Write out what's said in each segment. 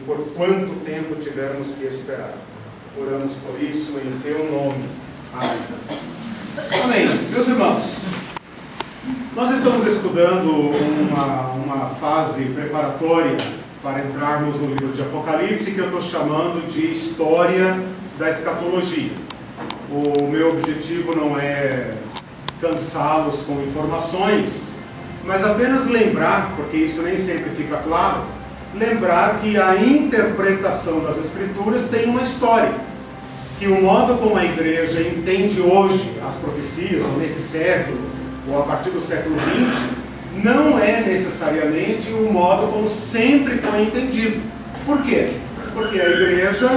por quanto tempo tivermos que esperar. Oramos por isso em teu nome. Amém. Amém. Meus irmãos, nós estamos estudando uma fase preparatória para entrarmos no livro de Apocalipse, que eu estou chamando de História da Escatologia. O meu objetivo não é cansá-los com informações, mas apenas lembrar, porque isso nem sempre fica claro, lembrar que a interpretação das Escrituras tem uma história, que o modo como a igreja entende hoje as profecias, ou nesse século, ou a partir do século XX, não é necessariamente o modo como sempre foi entendido. Por quê? Porque a igreja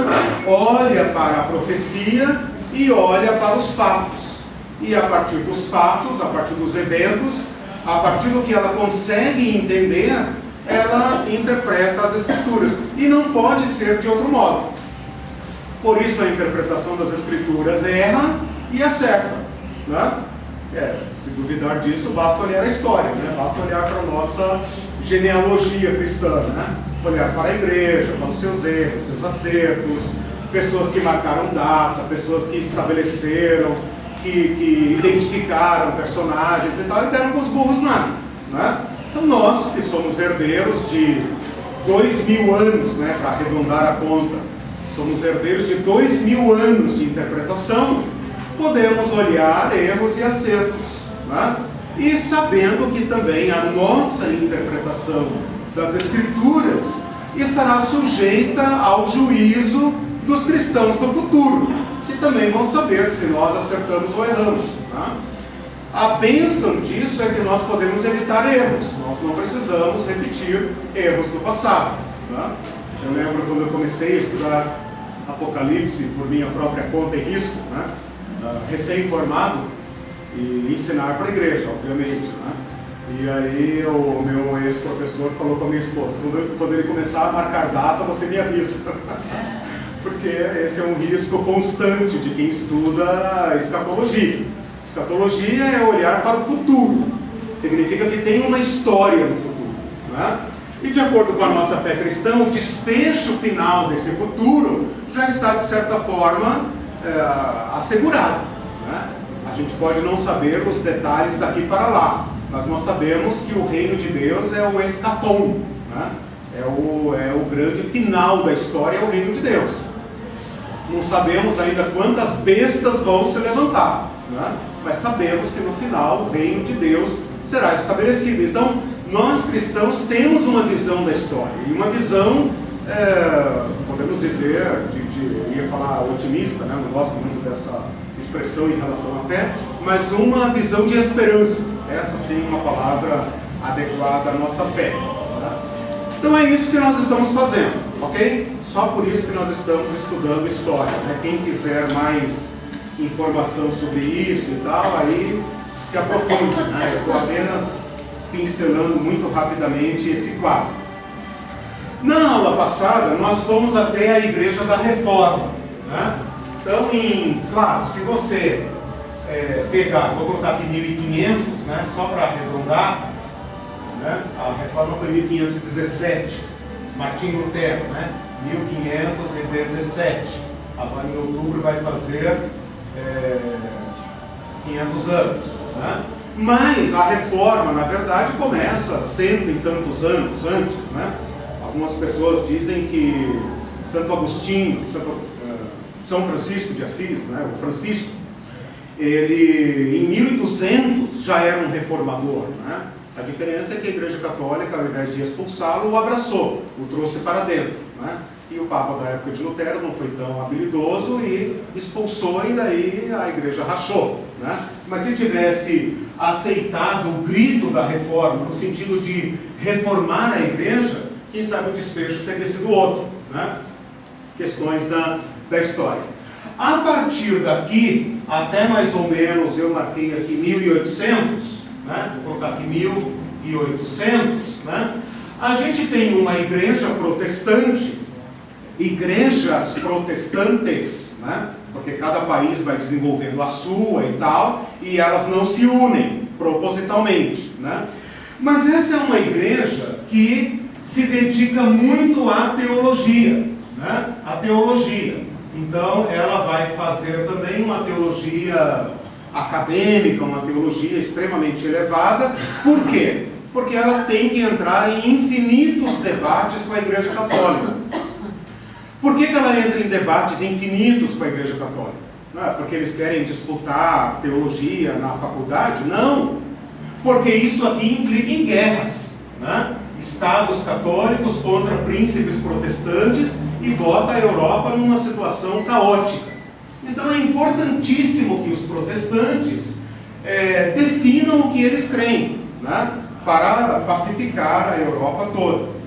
olha para a profecia e olha para os fatos. E a partir dos fatos, a partir dos eventos, a partir do que ela consegue entender, ela interpreta as Escrituras. E não pode ser de outro modo. Por isso a interpretação das Escrituras erra e acerta, né? Se duvidar disso, basta olhar a história, né? Basta olhar para a nossa genealogia cristã, né? Olhar para a igreja, para os seus erros, seus acertos, pessoas que marcaram data, pessoas que estabeleceram, que identificaram personagens e tal, e deram com os burros nada, né? Então nós, que somos herdeiros de 2000 anos, né, para arredondar a conta, somos herdeiros de 2000 anos de interpretação, podemos olhar erros e acertos, né? E sabendo que também a nossa interpretação das Escrituras estará sujeita ao juízo dos cristãos do futuro, que também vão saber se nós acertamos ou erramos, né? A bênção disso é que nós podemos evitar erros, nós não precisamos repetir erros do passado, né? Eu lembro quando eu comecei a estudar Apocalipse por minha própria conta e risco, né? Recém-formado, e ensinar para a igreja, obviamente, né? E aí o meu ex-professor falou com a minha esposa: quando ele começar a marcar data, você me avisa. Porque esse é um risco constante de quem estuda escatologia. Escatologia é olhar para o futuro, significa que tem uma história no futuro, né? E de acordo com a nossa fé cristã, o desfecho final desse futuro já está, de certa forma, assegurado, né? A gente pode não saber os detalhes daqui para lá, mas nós sabemos que o reino de Deus é o escatom, né? É o grande final da história, é o reino de Deus. Não sabemos ainda quantas bestas vão se levantar, né? Mas sabemos que no final o reino de Deus será estabelecido. Então, nós cristãos temos uma visão da história, e uma visão, podemos dizer, eu ia falar otimista, né? Eu não gosto muito dessa expressão em relação à fé, mas uma visão de esperança. Essa sim é uma palavra adequada à nossa fé, né? Então é isso que nós estamos fazendo, ok? Só por isso que nós estamos estudando história, né? Quem quiser mais informação sobre isso e tal, aí se aprofunde, né? Eu estou apenas pincelando muito rapidamente esse quadro. Na aula passada, nós fomos até a Igreja da Reforma, né? Então, claro, se você pegar, vou colocar aqui 1500, né? Só para arredondar, né? A Reforma foi 1517, Martinho Lutero, né? 1517, agora em outubro vai fazer 500 anos, né? Mas a reforma, na verdade, começa 100 e tantos anos antes, né? Algumas pessoas dizem que Santo Agostinho, São Francisco de Assis, né? O Francisco, ele em 1200 já era um reformador, né? A diferença é que a Igreja Católica, ao invés de expulsá-lo, o abraçou, o trouxe para dentro, né? E o Papa da época de Lutero não foi tão habilidoso e expulsou, e daí a Igreja rachou, né? Mas se tivesse aceitado o grito da reforma, no sentido de reformar a Igreja, quem sabe o desfecho teria sido outro, né? Questões da história. A partir daqui, até mais ou menos, eu marquei aqui 1800, né? Vou colocar aqui 1800, né? A gente tem uma igreja protestante, igrejas protestantes, né? Porque cada país vai desenvolvendo a sua e tal, e elas não se unem propositalmente, né? Mas essa é uma igreja que se dedica muito à teologia, né? À teologia. Então, ela vai fazer também uma teologia acadêmica, uma teologia extremamente elevada. Por quê? Porque ela tem que entrar em infinitos debates com a Igreja Católica. Por que ela entra em debates infinitos com a Igreja Católica? Não é porque eles querem disputar teologia na faculdade? Não! Porque isso aqui implica em guerras, né? Estados católicos contra príncipes protestantes e bota a Europa numa situação caótica. Então é importantíssimo que os protestantes definam o que eles creem, né? Para pacificar a Europa toda.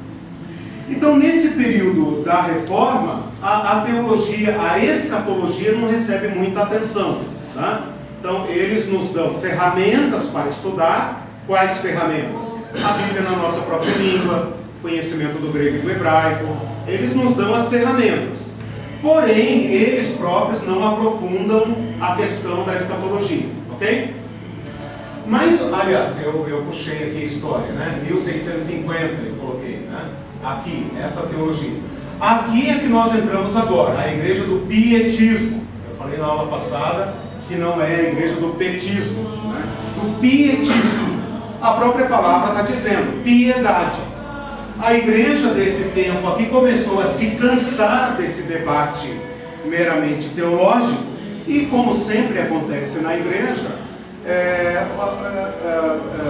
Então, nesse período da Reforma, a teologia, a escatologia não recebe muita atenção, né? Então, eles nos dão ferramentas para estudar. Quais ferramentas? A Bíblia na nossa própria língua, conhecimento do grego e do hebraico. Eles nos dão as ferramentas. Porém, eles próprios não aprofundam a questão da escatologia, ok? Mas, aliás, eu puxei aqui a história, né? 1650 eu coloquei, né? Aqui, essa teologia. Aqui é que nós entramos agora, a igreja do pietismo. Eu falei na aula passada que não é a igreja do petismo, né? Do pietismo. A própria palavra está dizendo, piedade. A igreja desse tempo aqui começou a se cansar desse debate meramente teológico e, como sempre acontece na igreja,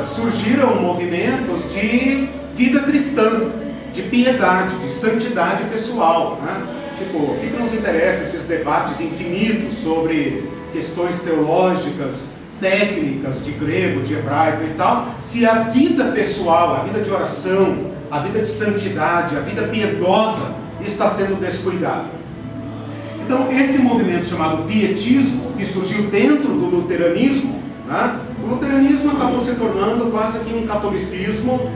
surgiram movimentos de vida cristã, de piedade, de santidade pessoal, né? Tipo, o que nos interessa esses debates infinitos sobre questões teológicas, técnicas de grego, de hebraico e tal, se a vida pessoal, a vida de oração, a vida de santidade, a vida piedosa está sendo descuidada. Então, esse movimento chamado pietismo, que surgiu dentro do luteranismo, né? O luteranismo acabou se tornando quase que um catolicismo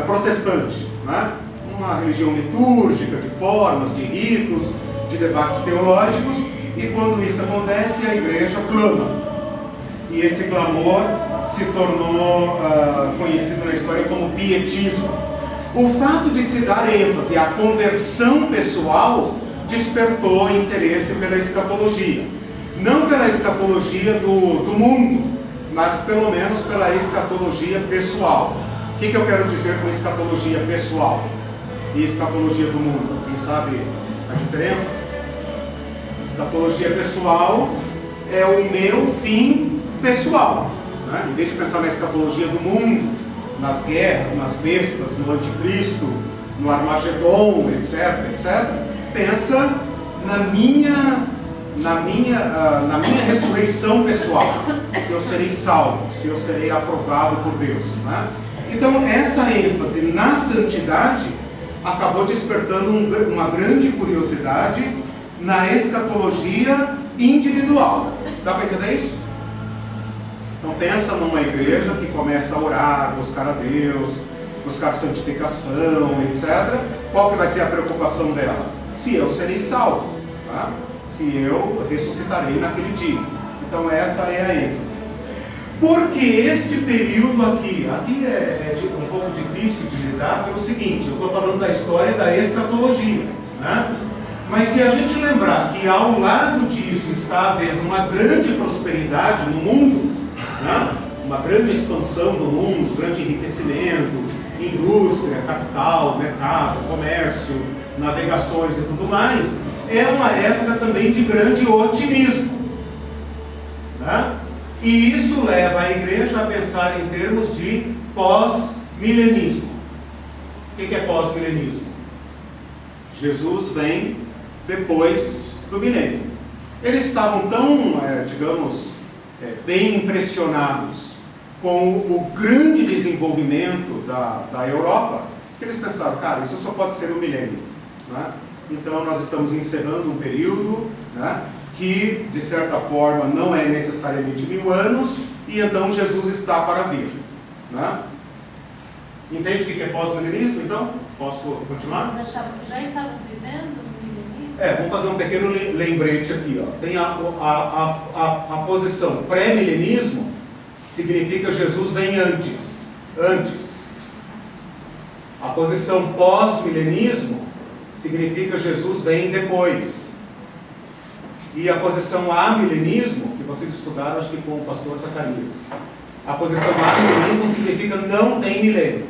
protestante, né? Uma religião litúrgica, de formas, de ritos, de debates teológicos, e quando isso acontece, a igreja clama. E esse clamor se tornou conhecido na história como pietismo. O fato de se dar ênfase à conversão pessoal despertou interesse pela escatologia. Não pela escatologia do mundo, mas pelo menos pela escatologia pessoal. O que eu quero dizer com escatologia pessoal e escatologia do mundo? Quem sabe a diferença? Escatologia pessoal é o meu fim pessoal, né? Em vez de pensar na escatologia do mundo, nas guerras, nas bestas, no anticristo, no Armagedon, etc., pensa na minha ressurreição pessoal, se eu serei salvo, se eu serei aprovado por Deus, né? Então essa ênfase na santidade acabou despertando uma grande curiosidade na escatologia individual. Dá para entender isso? Então pensa numa igreja que começa a orar, buscar a Deus, buscar santificação, etc. Qual que vai ser a preocupação dela? Se eu serei salvo, tá? Se eu ressuscitarei naquele dia. Então essa é a ênfase. Porque este período aqui é um pouco difícil de lidar pelo seguinte, eu estou falando da história da escatologia, né? Mas se a gente lembrar que ao lado disso está havendo uma grande prosperidade no mundo, né? Uma grande expansão do mundo, grande enriquecimento, indústria, capital, mercado, comércio, navegações e tudo mais, é uma época também de grande otimismo, né? E isso leva a igreja a pensar em termos de pós-milenismo. O que é pós-milenismo? Jesus vem depois do milênio. Eles estavam tão, bem impressionados com o grande desenvolvimento da Europa, que eles pensaram, cara, isso só pode ser o milênio, né? Então nós estamos encerrando um período, né, que de certa forma não é necessariamente 1000 anos, e então Jesus está para vir, né? Entende o que é pós-milenismo, então? Posso continuar? Vocês achavam que já estavam vivendo no milenismo? Vamos fazer um pequeno lembrete aqui, ó. Tem a posição pré-milenismo, significa Jesus vem antes. A posição pós-milenismo significa Jesus vem depois. E a posição amilenismo, que vocês estudaram, acho que com o pastor Zacarias, a posição amilenismo significa não tem milênio.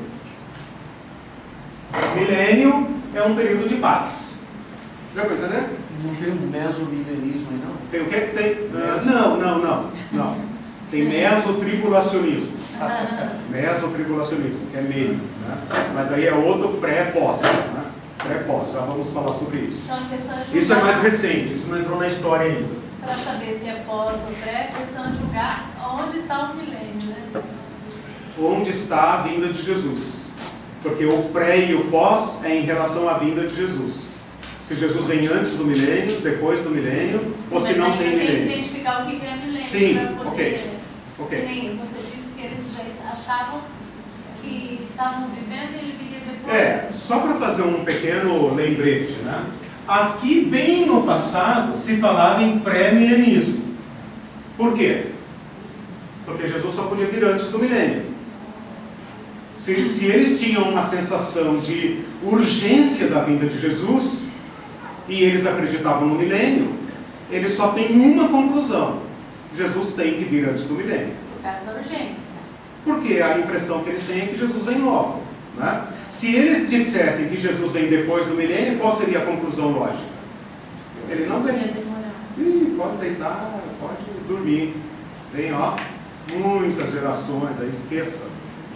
Milênio é um período de paz. Deu para entender? Não tem um mesomilenismo aí, não? Tem o quê? Tem, não. Tem mesotribulacionismo. Mesotribulacionismo, que é meio. Né? Mas aí é outro pré-pós. Né? Pré-pós, já vamos falar sobre isso. Então, a questão é julgar, isso é mais recente, isso não entrou na história ainda. para saber se é pós ou pré, a questão é julgar onde está o milênio, né? Onde está a vinda de Jesus? Porque o pré e o pós é em relação à vinda de Jesus. Se Jesus vem antes do milênio, depois do milênio, ou se não tem milênio. Tem que identificar o que é milênio. Sim, para poder, ok. Que nem você disse que eles já achavam que estavam vivendo e ele viria depois. Só para fazer um pequeno lembrete, né? Aqui, bem no passado, se falava em pré-milenismo. Por quê? Porque Jesus só podia vir antes do milênio. Se eles tinham uma sensação de urgência da vinda de Jesus, e eles acreditavam no milênio, eles só têm uma conclusão: Jesus tem que vir antes do milênio. Por causa da urgência. Porque a impressão que eles têm é que Jesus vem logo. Né? Se eles dissessem que Jesus vem depois do milênio, qual seria a conclusão lógica? Ele não vem. Pode deitar, pode dormir. Vem, ó, muitas gerações, aí esqueça.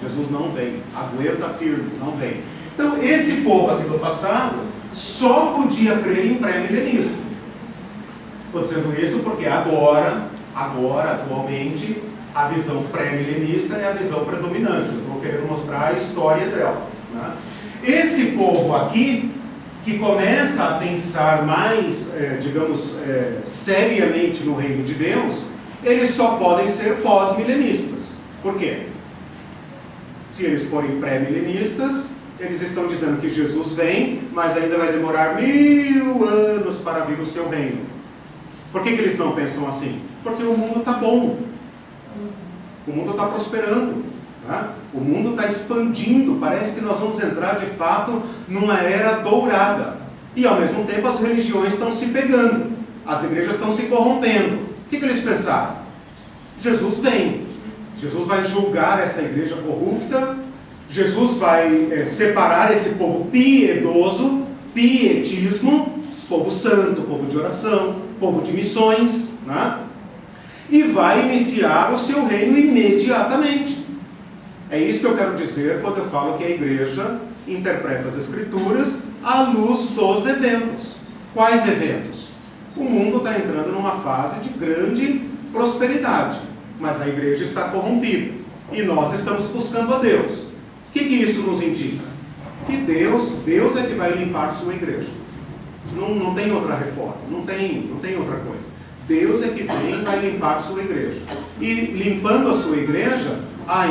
Jesus não vem. Aguenta firme, não vem. Então, esse povo aqui do passado só podia crer em pré-milenismo. Estou dizendo isso porque agora, atualmente, a visão pré-milenista é a visão predominante. Eu estou querendo mostrar a história dela. Né? Esse povo aqui, que começa a pensar mais, seriamente no reino de Deus, eles só podem ser pós-milenistas. Por quê? Se eles forem pré-milenistas, eles estão dizendo que Jesus vem, mas ainda vai demorar 1000 anos para vir o seu reino. Por que eles não pensam assim? Porque o mundo está bom. O mundo está prosperando. Né? O mundo está expandindo. Parece que nós vamos entrar, de fato, numa era dourada. E, ao mesmo tempo, as religiões estão se pegando. As igrejas estão se corrompendo. O que eles pensaram? Jesus vem. Jesus vai julgar essa igreja corrupta. Jesus vai separar esse povo piedoso, pietismo, povo santo, povo de oração, povo de missões, né? E vai iniciar o seu reino imediatamente. É isso que eu quero dizer quando eu falo que a igreja interpreta as escrituras à luz dos eventos. Quais eventos? O mundo está entrando numa fase de grande prosperidade, mas a igreja está corrompida e nós estamos buscando a Deus. O que isso nos indica? Que Deus é que vai limpar sua igreja. Não tem outra reforma, não tem outra coisa. Deus é que vem e vai limpar sua igreja. E limpando a sua igreja,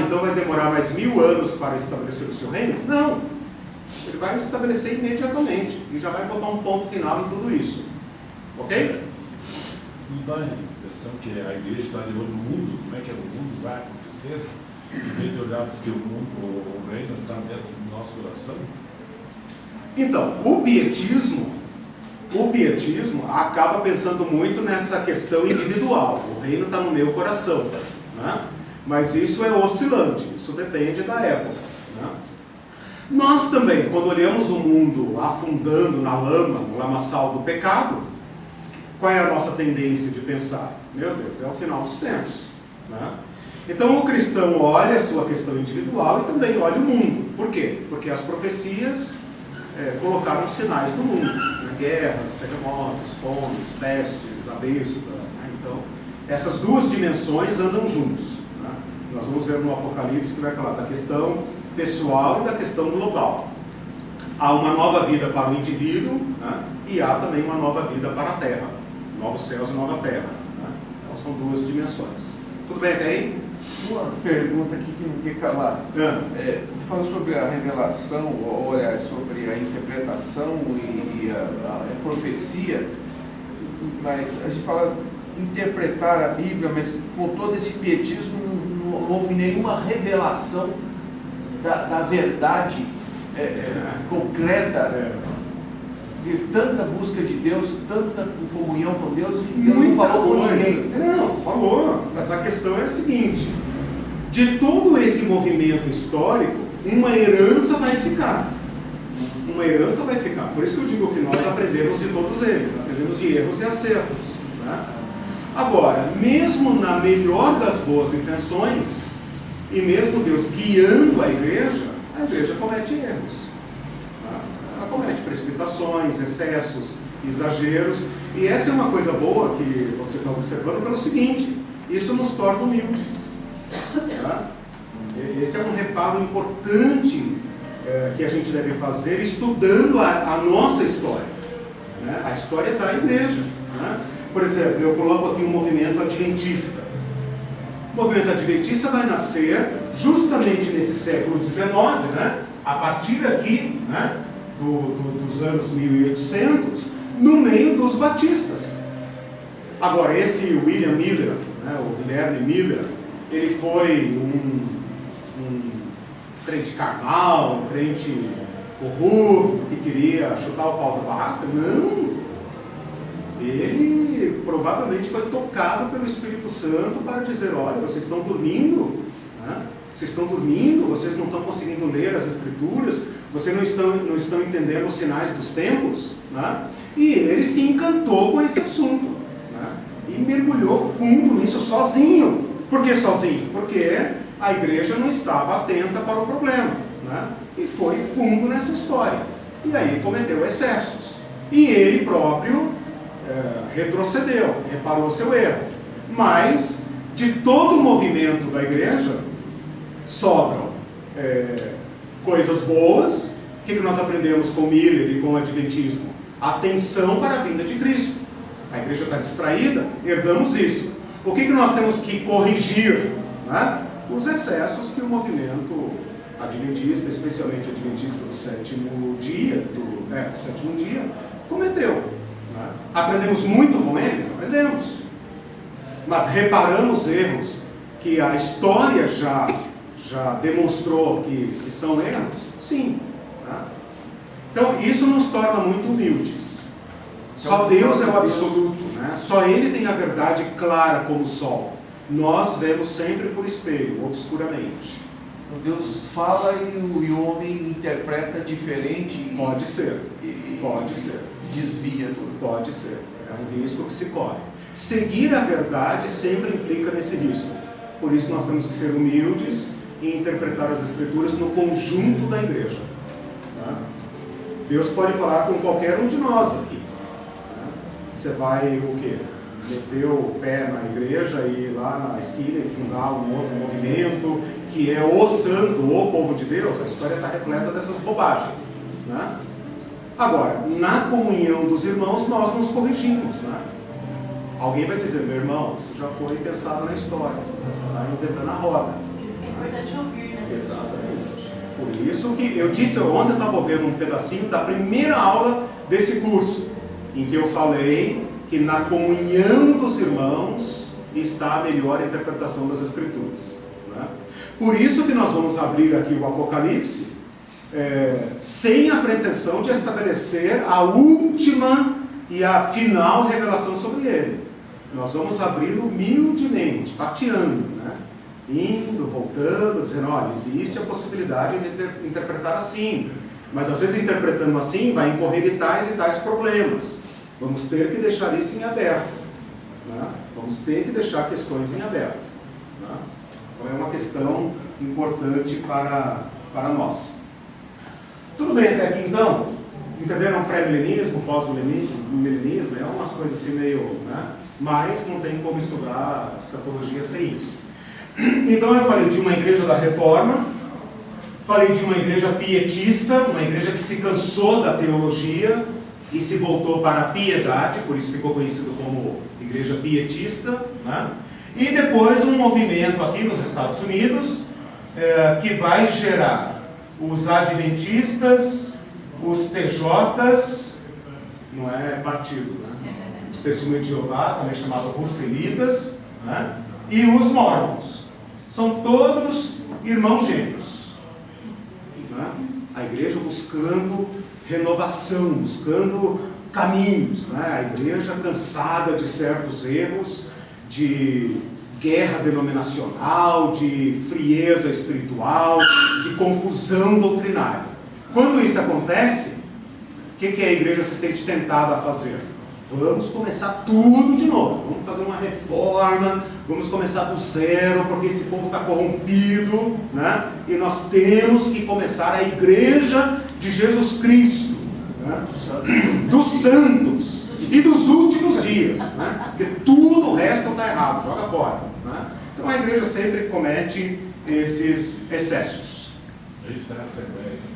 então vai demorar mais 1000 anos para estabelecer o seu reino? Não. Ele vai estabelecer imediatamente e já vai botar um ponto final em tudo isso. Ok? Não dá a impressão que a igreja está de olho no mundo, como é que o mundo vai acontecer? Em vez de olharmos que o reino está dentro do nosso coração? Então, o pietismo acaba pensando muito nessa questão individual. O reino está no meu coração. Né? Mas isso é oscilante, isso depende da época. Né? Nós também, quando olhamos o mundo afundando na lama, no lamaçal do pecado, qual é a nossa tendência de pensar? Meu Deus, é o final dos tempos. Né? Então o cristão olha a sua questão individual e também olha o mundo. Por quê? Porque as profecias colocaram sinais no mundo. Né? Guerras, terremotos, fomes, pestes, a besta. Né? Então, essas duas dimensões andam juntos. Né? Nós vamos ver no Apocalipse que vai falar da questão pessoal e da questão global. Há uma nova vida para o indivíduo, né? E há também uma nova vida para a terra. Novos céus e nova terra. Né? Então são duas dimensões. Tudo bem até aí? Uma pergunta aqui que não quer calar. Você fala sobre a revelação, ou sobre a interpretação e a profecia, mas a gente fala interpretar a Bíblia, mas com todo esse pietismo não houve nenhuma revelação da verdade concreta, de tanta busca de Deus, tanta comunhão com Deus, e Deus não falou com ninguém. Não, falou. Mas a questão é a seguinte: de todo esse movimento histórico, uma herança vai ficar. Uma herança vai ficar. Por isso que eu digo que nós aprendemos de todos eles, aprendemos de erros e acertos. Né? Agora, mesmo na melhor das boas intenções, e mesmo Deus guiando a igreja comete erros. Tá? Ela comete precipitações, excessos, exageros. E essa é uma coisa boa que você está observando pelo seguinte: isso nos torna humildes. Tá? Esse é um reparo importante que a gente deve fazer estudando a nossa história, né? A história da igreja. Né? Por exemplo, eu coloco aqui um movimento adventista. O movimento adventista vai nascer justamente nesse século XIX, né? A partir aqui, né? dos anos 1800, no meio dos batistas. Agora, esse William Miller, né? O Guilherme Miller, ele foi um crente carnal, um crente corrupto, que queria chutar o pau da barraca? Não! Ele provavelmente foi tocado pelo Espírito Santo para dizer: olha, vocês estão dormindo, né? Vocês estão dormindo, vocês não estão conseguindo ler as Escrituras, vocês não estão entendendo os sinais dos tempos, né? E ele se encantou com esse assunto, né? E mergulhou fundo nisso sozinho. Por que sozinho? Porque a igreja não estava atenta para o problema, né? E foi fundo nessa história. E aí cometeu excessos. E ele próprio retrocedeu, reparou seu erro. Mas, de todo o movimento da igreja, sobram coisas boas. O que nós aprendemos com Miller e com o Adventismo? Atenção para a vinda de Cristo. A igreja está distraída, herdamos isso. O que nós temos que corrigir? Né? Os excessos que o movimento adventista, especialmente adventista do sétimo dia, cometeu. Né? Aprendemos muito com eles? Aprendemos. Mas reparamos erros que a história já demonstrou que são erros? Sim. Né? Então, isso nos torna muito humildes. Só Deus é o absoluto, né? Só Ele tem a verdade clara como o sol. Nós vemos sempre por espelho, obscuramente. Então Deus fala e o homem interpreta diferente. Pode ser. Pode ser. Desvia tudo. Pode ser. É um risco que se corre. Seguir a verdade sempre implica nesse risco. Por isso nós temos que ser humildes e interpretar as Escrituras no conjunto da igreja. Tá? Deus pode falar com qualquer um de nós aqui. Tá? Você vai o quê? Meter o pé na igreja e ir lá na esquina e fundar um outro movimento que é o santo, o povo de Deus. A história está repleta dessas bobagens. Né? Agora, na comunhão dos irmãos, nós nos corrigimos. Né? Alguém vai dizer: meu irmão, isso já foi pensado na história, você está inventando a roda. Por isso que é importante ouvir, né? Exatamente. Por isso que eu disse, ontem eu estava vendo um pedacinho da primeira aula desse curso, em que eu falei que na comunhão dos irmãos está a melhor interpretação das Escrituras. Né? Por isso que nós vamos abrir aqui o Apocalipse, sem a pretensão de estabelecer a última e a final revelação sobre ele. Nós vamos abrir humildemente, tateando, né? Indo, voltando, dizendo: olha, existe a possibilidade de interpretar assim, mas às vezes interpretando assim vai incorrer em tais e tais problemas. Vamos ter que deixar isso em aberto. Né? Vamos ter que deixar questões em aberto. Né? Então é uma questão importante para nós. Tudo bem até aqui então? Entenderam pré-milenismo, pós-milenismo? É umas coisas assim meio... Né? Mas não tem como estudar a escatologia sem isso. Então eu falei de uma igreja da Reforma, falei de uma igreja pietista, uma igreja que se cansou da teologia e se voltou para a piedade, por isso ficou conhecido como igreja pietista, né? E depois um movimento aqui nos Estados Unidos que vai gerar os adventistas, os TJs, não é partido, né? Os Testemunhos de Jeová, também chamado Russelitas, né? E os Mormons. São todos irmãos gêmeos. Né? A igreja buscando renovação, buscando caminhos, né? A igreja cansada de certos erros, de guerra denominacional, de frieza espiritual, de confusão doutrinária. Quando isso acontece, o que a igreja se sente tentada a fazer? Vamos começar tudo de novo, vamos fazer uma reforma, vamos começar do zero, porque esse povo está corrompido, né? E nós temos que começar a igreja de Jesus Cristo, né? Dos santos e dos últimos dias, né? Porque tudo o resto está errado, joga fora, né? Então a igreja sempre comete esses excessos. Isso é a Assembleia também.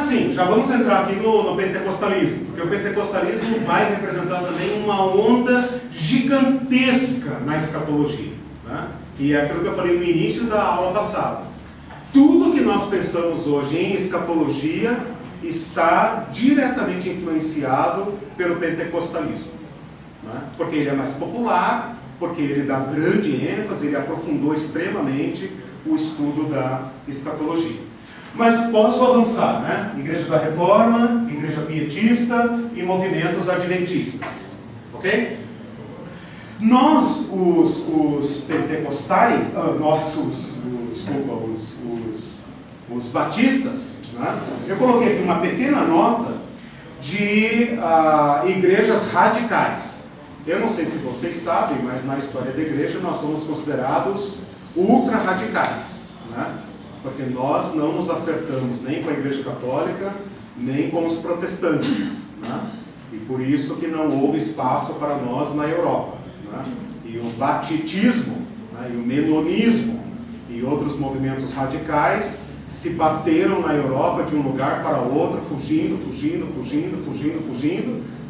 Sim, já vamos entrar aqui no pentecostalismo, porque o pentecostalismo vai representar também uma onda gigantesca na escatologia, né? E é aquilo que eu falei no início da aula passada. Tudo que nós pensamos hoje em escatologia está diretamente influenciado pelo pentecostalismo, né? Porque ele é mais popular, porque ele dá grande ênfase, ele aprofundou extremamente o estudo da escatologia. Mas posso avançar, né? Igreja da Reforma, Igreja Pietista e movimentos adventistas, ok? Nós, os pentecostais, os batistas, né? Eu coloquei aqui uma pequena nota de igrejas radicais. Eu não sei se vocês sabem, mas na história da igreja nós somos considerados ultra radicais, né? Porque nós não nos acertamos nem com a Igreja Católica, nem com os protestantes, né? E por isso que não houve espaço para nós na Europa, né? E o batitismo, né? E o menonismo e outros movimentos radicais se bateram na Europa de um lugar para outro, fugindo,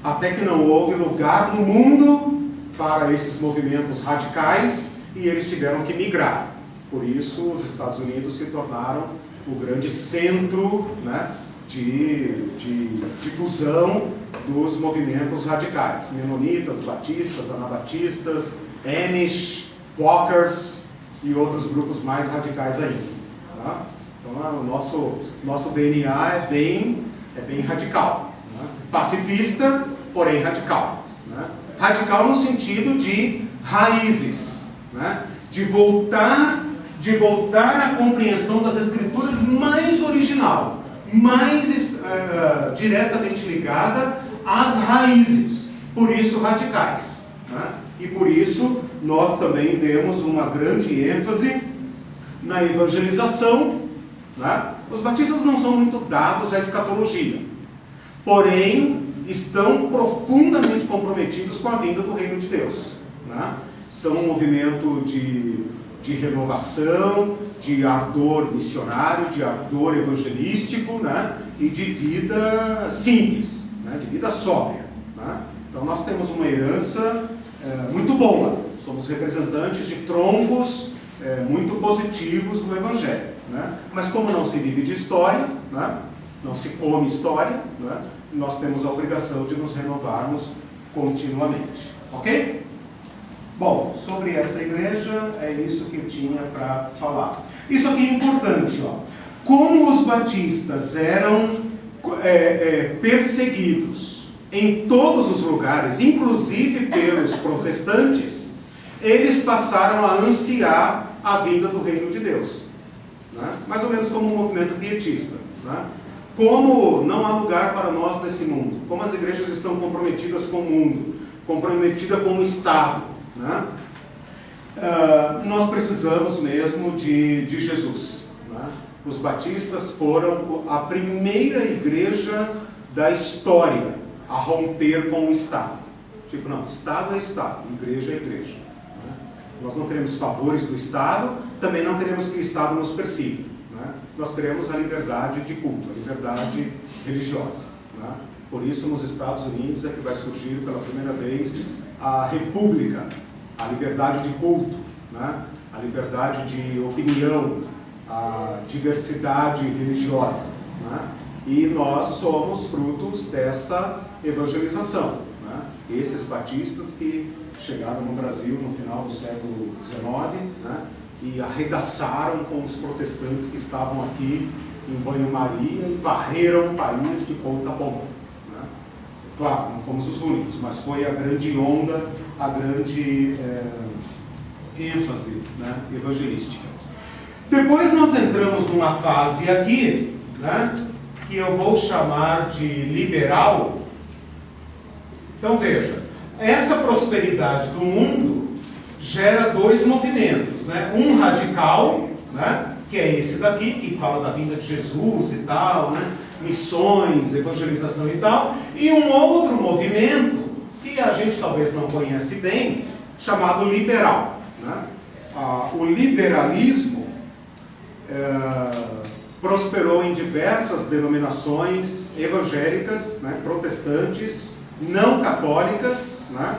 até que não houve lugar no mundo para esses movimentos radicais e eles tiveram que migrar. Por isso, os Estados Unidos se tornaram o grande centro, né, de difusão dos movimentos radicais. Menonitas, batistas, anabatistas, Amish, Quakers e outros grupos mais radicais ainda. Tá? Então, o nosso DNA é bem radical. Né? Pacifista, porém radical. Né? Radical no sentido de raízes, né? De voltar à compreensão das Escrituras mais original, mais diretamente ligada às raízes, por isso radicais, né? E por isso nós também demos uma grande ênfase na evangelização, né? Os batistas não são muito dados à escatologia, porém estão profundamente comprometidos com a vinda do reino de Deus, né? São um movimento de renovação, de ardor missionário, de ardor evangelístico, né? E de vida simples, né? De vida sóbria, né? Então nós temos uma herança muito boa, somos representantes de troncos muito positivos do Evangelho, né? Mas como não se vive de história, né? Não se come história, né? Nós temos a obrigação de nos renovarmos continuamente, ok? Bom, sobre essa igreja, é isso que eu tinha para falar. Isso aqui é importante, ó. Como os batistas eram perseguidos em todos os lugares, inclusive pelos protestantes, eles passaram a ansiar a vinda do reino de Deus, né? Mais ou menos como um movimento pietista, né? Como não há lugar para nós nesse mundo, como as igrejas estão comprometidas com o mundo, comprometidas com o Estado, né? Nós precisamos mesmo de Jesus, né? Os batistas foram a primeira igreja da história a romper com o Estado. Tipo, não, Estado é Estado, igreja é igreja, né? Nós não queremos favores do Estado, também não queremos que o Estado nos persiga, né? Nós queremos a liberdade de culto, a liberdade religiosa, né? Por isso, nos Estados Unidos é que vai surgir pela primeira vez a república, a liberdade de culto, né? A liberdade de opinião, a diversidade religiosa, né? E nós somos frutos dessa evangelização, né? Esses batistas que chegaram no Brasil no final do século XIX, né? E arregaçaram com os protestantes que estavam aqui em banho-maria e varreram o país de ponta a ponta. Né? Claro, não fomos os únicos, mas foi a grande onda, a grande ênfase, né, evangelística. Depois nós entramos numa fase aqui, né, que eu vou chamar de liberal. Então veja, essa prosperidade do mundo gera dois movimentos, né? Um radical, né, que é esse daqui, que fala da vinda de Jesus e tal, né, missões, evangelização e tal, e um outro movimento que a gente talvez não conhece bem, chamado liberal. Né? O liberalismo prosperou em diversas denominações evangélicas, né, protestantes, não católicas, né,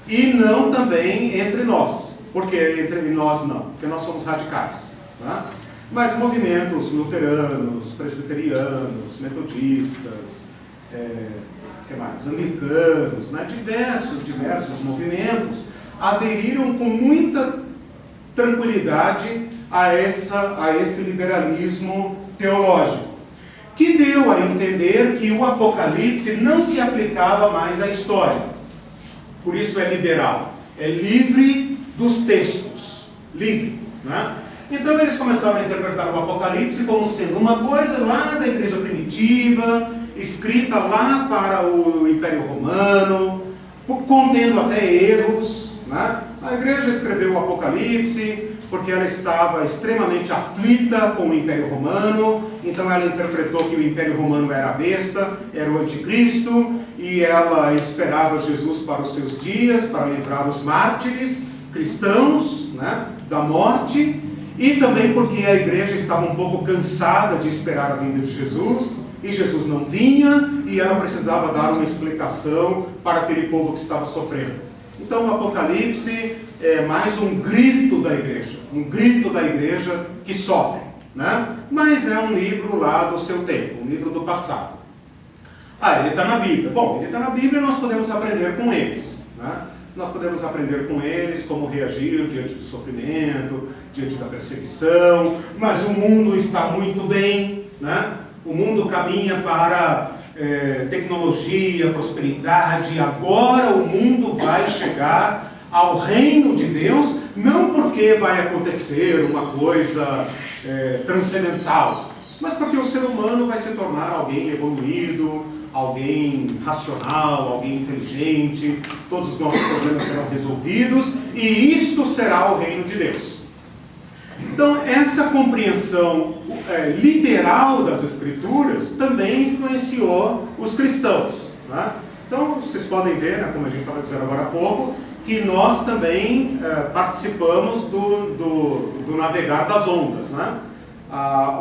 e não também entre nós. Por que entre nós não? Porque nós somos radicais. Né? Mas movimentos luteranos, presbiterianos, metodistas, que mais? Anglicanos, né? diversos movimentos aderiram com muita tranquilidade a esse liberalismo teológico, que deu a entender que o Apocalipse não se aplicava mais à história. Por isso é liberal, é livre dos textos, livre. Né? Então eles começaram a interpretar o Apocalipse como sendo uma coisa lá da igreja primitiva, escrita lá para o Império Romano, contendo até erros. Né? A igreja escreveu o Apocalipse porque ela estava extremamente aflita com o Império Romano, então ela interpretou que o Império Romano era a besta, era o anticristo, e ela esperava Jesus para os seus dias, para livrar os mártires cristãos, né, da morte, e também porque a igreja estava um pouco cansada de esperar a vinda de Jesus, e Jesus não vinha, e ela precisava dar uma explicação para aquele povo que estava sofrendo. Então o Apocalipse é mais um grito da igreja que sofre, né? Mas é um livro lá do seu tempo, um livro do passado. Ele está na Bíblia. Bom, ele está na Bíblia e nós podemos aprender com eles, né? Nós podemos aprender com eles como reagir diante do sofrimento, diante da perseguição, mas o mundo está muito bem, né? O mundo caminha para tecnologia, prosperidade. Agora o mundo vai chegar ao reino de Deus, não porque vai acontecer uma coisa transcendental, mas porque o ser humano vai se tornar alguém evoluído, alguém racional, alguém inteligente, todos os nossos problemas serão resolvidos, e isto será o reino de Deus. Então, essa compreensão liberal das Escrituras também influenciou os cristãos. Né? Então, vocês podem ver, né, como a gente estava dizendo agora há pouco, que nós também participamos do navegar das ondas. Né?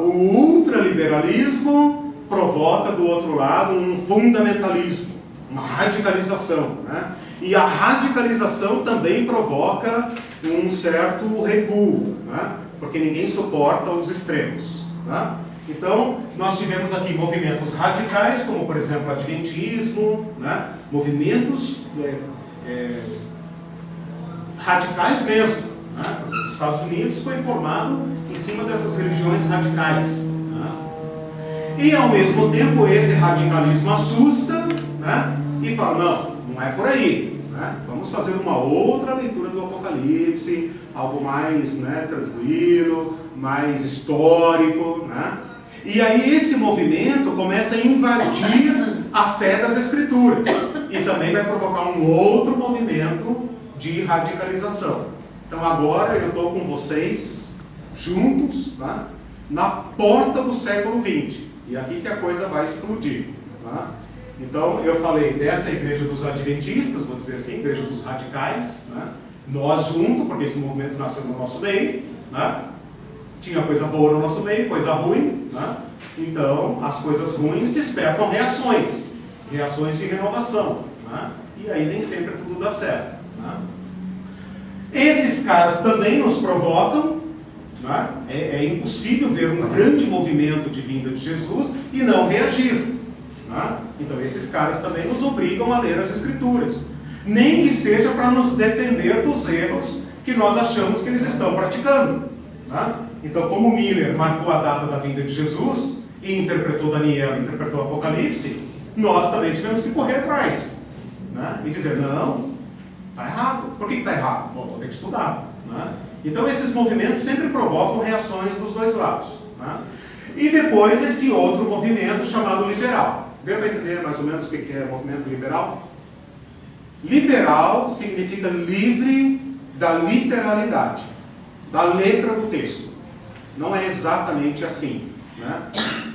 O ultraliberalismo provoca do outro lado um fundamentalismo, uma radicalização. Né? E a radicalização também provoca um certo recuo, né? Porque ninguém suporta os extremos. Né? Então, nós tivemos aqui movimentos radicais, como por exemplo o Adventismo, né? Movimentos radicais mesmo. Né? Os Estados Unidos foi formado em cima dessas religiões radicais. Né? E ao mesmo tempo esse radicalismo assusta, né? E fala, não é por aí. Né? Vamos fazer uma outra leitura do Apocalipse, algo mais, né, tranquilo, mais histórico. Né? E aí esse movimento começa a invadir a fé das Escrituras e também vai provocar um outro movimento de radicalização. Então agora eu estou com vocês juntos, né, na porta do século XX, e aqui que a coisa vai explodir. Né? Então eu falei dessa igreja dos adventistas, vou dizer assim, igreja dos radicais, né? Nós juntos, porque esse movimento nasceu no nosso meio, né? Tinha coisa boa no nosso meio, coisa ruim, né? Então as coisas ruins despertam reações de renovação, né? E aí nem sempre tudo dá certo. Né? Esses caras também nos provocam, né? É impossível ver um grande movimento de vinda de Jesus e não reagir. Né? Então esses caras também nos obrigam a ler as Escrituras, nem que seja para nos defender dos erros que nós achamos que eles estão praticando. Né? Então, como Miller marcou a data da vinda de Jesus e interpretou Daniel, interpretou Apocalipse, nós também tivemos que correr atrás, né? E dizer, não, está errado. Por que está errado? Bom, vou ter que estudar, né? Então, esses movimentos sempre provocam reações dos dois lados, né? E depois esse outro movimento chamado liberal. Deu para entender mais ou menos o que é movimento liberal? Liberal significa livre da literalidade, da letra do texto. Não é exatamente assim, né?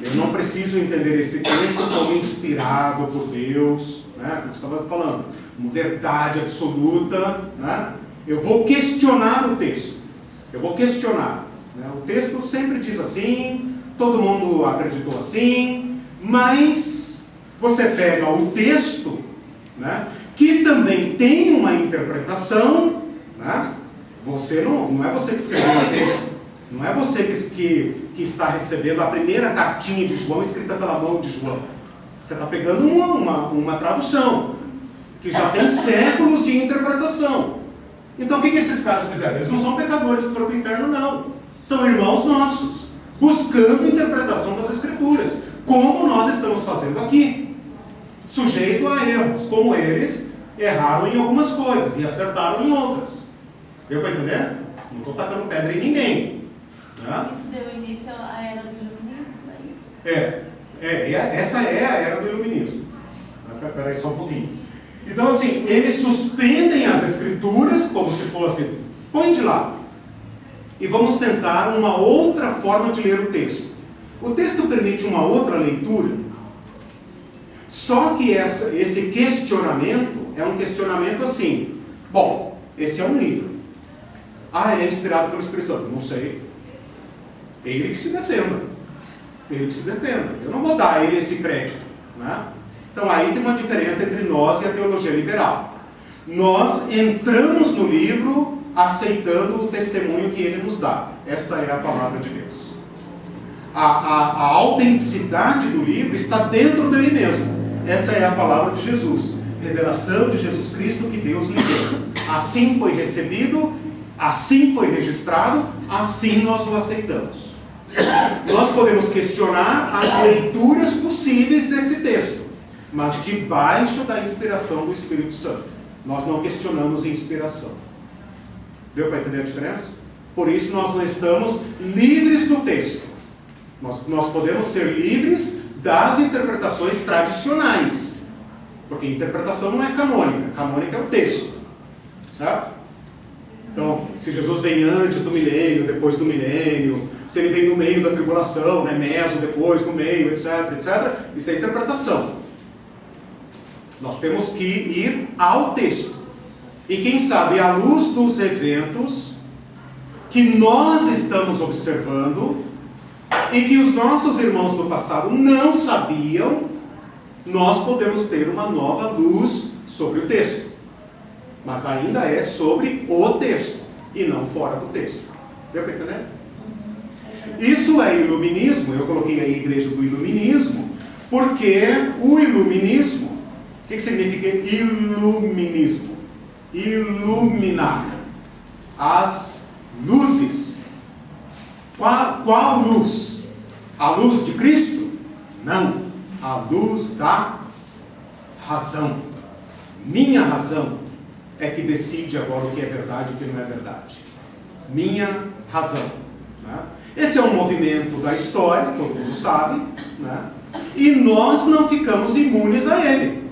Eu não preciso entender esse texto como inspirado por Deus, né? Porque estava falando, uma verdade absoluta, né? Eu vou questionar o texto. Eu vou questionar, né? O texto sempre diz assim, todo mundo acreditou assim, mas você pega o texto, né? Que também tem uma interpretação, né? Você não é você que escreveu o texto, não é você que está recebendo a primeira cartinha de João escrita pela mão de João. Você está pegando uma tradução que já tem séculos de interpretação. Então o que esses caras fizeram? Eles não são pecadores que foram para o inferno, não. São irmãos nossos, buscando interpretação das Escrituras, como nós estamos fazendo aqui, sujeito a erros, como eles erraram em algumas coisas e acertaram em outras. Deu para entender? Não estou tacando pedra em ninguém. Né? Isso deu início à era do iluminismo, daí? Essa é a era do iluminismo. Espera aí só um pouquinho. Então, assim, eles suspendem as Escrituras como se fosse, põe de lado, e vamos tentar uma outra forma de ler o texto. O texto permite uma outra leitura, só que esse questionamento é um questionamento assim, bom, esse é um livro. Ele é inspirado pelo Espírito Santo. Não sei. Ele que se defenda. Ele que se defenda. Eu não vou dar a ele esse crédito, né? Então aí tem uma diferença entre nós e a teologia liberal. Nós entramos no livro aceitando o testemunho que ele nos dá. Esta é a palavra de Deus. A autenticidade do livro está dentro dele mesmo. Essa é a palavra de Jesus. Revelação de Jesus Cristo que Deus lhe deu. Assim foi recebido, assim foi registrado, assim nós o aceitamos. Nós podemos questionar as leituras possíveis desse texto, mas debaixo da inspiração do Espírito Santo. Nós não questionamos inspiração. Deu para entender a diferença? Por isso nós não estamos livres do texto. Nós podemos ser livres das interpretações tradicionais. Porque interpretação não é canônica. Canônica é o texto. Certo? Então, se Jesus vem antes do milênio, depois do milênio, se ele vem no meio da tribulação, né, meso, depois, no meio, etc, etc, isso é interpretação. Nós temos que ir ao texto. E quem sabe, à luz dos eventos que nós estamos observando e que os nossos irmãos do passado não sabiam, nós podemos ter uma nova luz sobre o texto. Mas ainda é sobre o texto e não fora do texto. Deu para entender? Isso é iluminismo. Eu coloquei aí a igreja do iluminismo, porque o iluminismo, o que significa iluminismo? Iluminar as luzes. Qual luz? A luz de Cristo? Não. A luz da razão. Minha razão é que decide agora o que é verdade e o que não é verdade. Minha razão. Né? Esse é um movimento da história, todo mundo sabe, né? E nós não ficamos imunes a ele.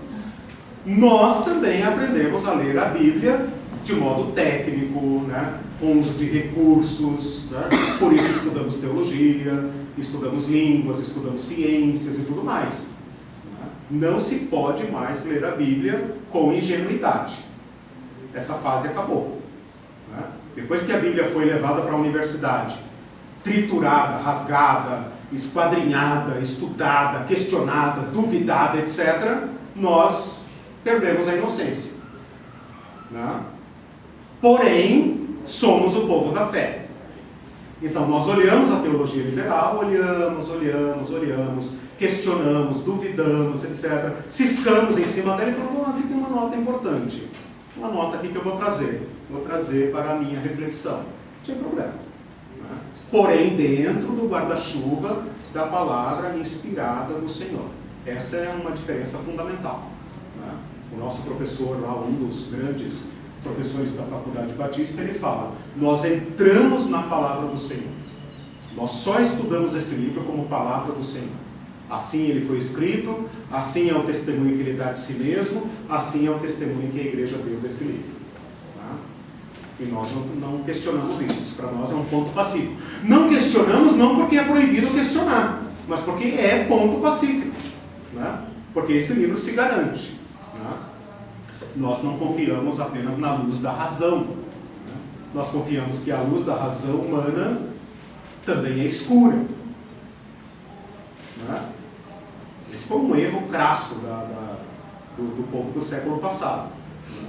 Nós também aprendemos a ler a Bíblia de modo técnico, né? Com uso de recursos, né? Por isso estudamos teologia, estudamos línguas, estudamos ciências e tudo mais. Né? Não se pode mais ler a Bíblia com ingenuidade. Essa fase acabou. Né? Depois que a Bíblia foi levada para a universidade, triturada, rasgada, esquadrinhada, estudada, questionada, duvidada, etc., nós perdemos a inocência. Né? Porém, somos o povo da fé. Então nós olhamos a teologia liberal, olhamos, questionamos, duvidamos, etc. Ciscamos em cima dela e falamos, aqui tem uma nota importante. Uma nota aqui que eu vou trazer para a minha reflexão. Sem problema. Né? porém dentro do guarda-chuva da palavra inspirada do Senhor. Essa é uma diferença fundamental, né? O nosso professor lá, um dos grandes professores da Faculdade Batista, ele fala: nós entramos na palavra do Senhor. Nós só estudamos esse livro como palavra do Senhor. Assim ele foi escrito, assim é o testemunho que ele dá de si mesmo, assim é o testemunho que a igreja deu desse livro. Tá? E nós não questionamos isso. Isso para nós é um ponto pacífico. Não questionamos não porque é proibido questionar, mas porque é ponto pacífico. Né? Porque esse livro se garante. Né? Nós não confiamos apenas na luz da razão. Né? Nós confiamos que a luz da razão humana também é escura. Né? Esse foi um erro crasso do povo do século passado. Né?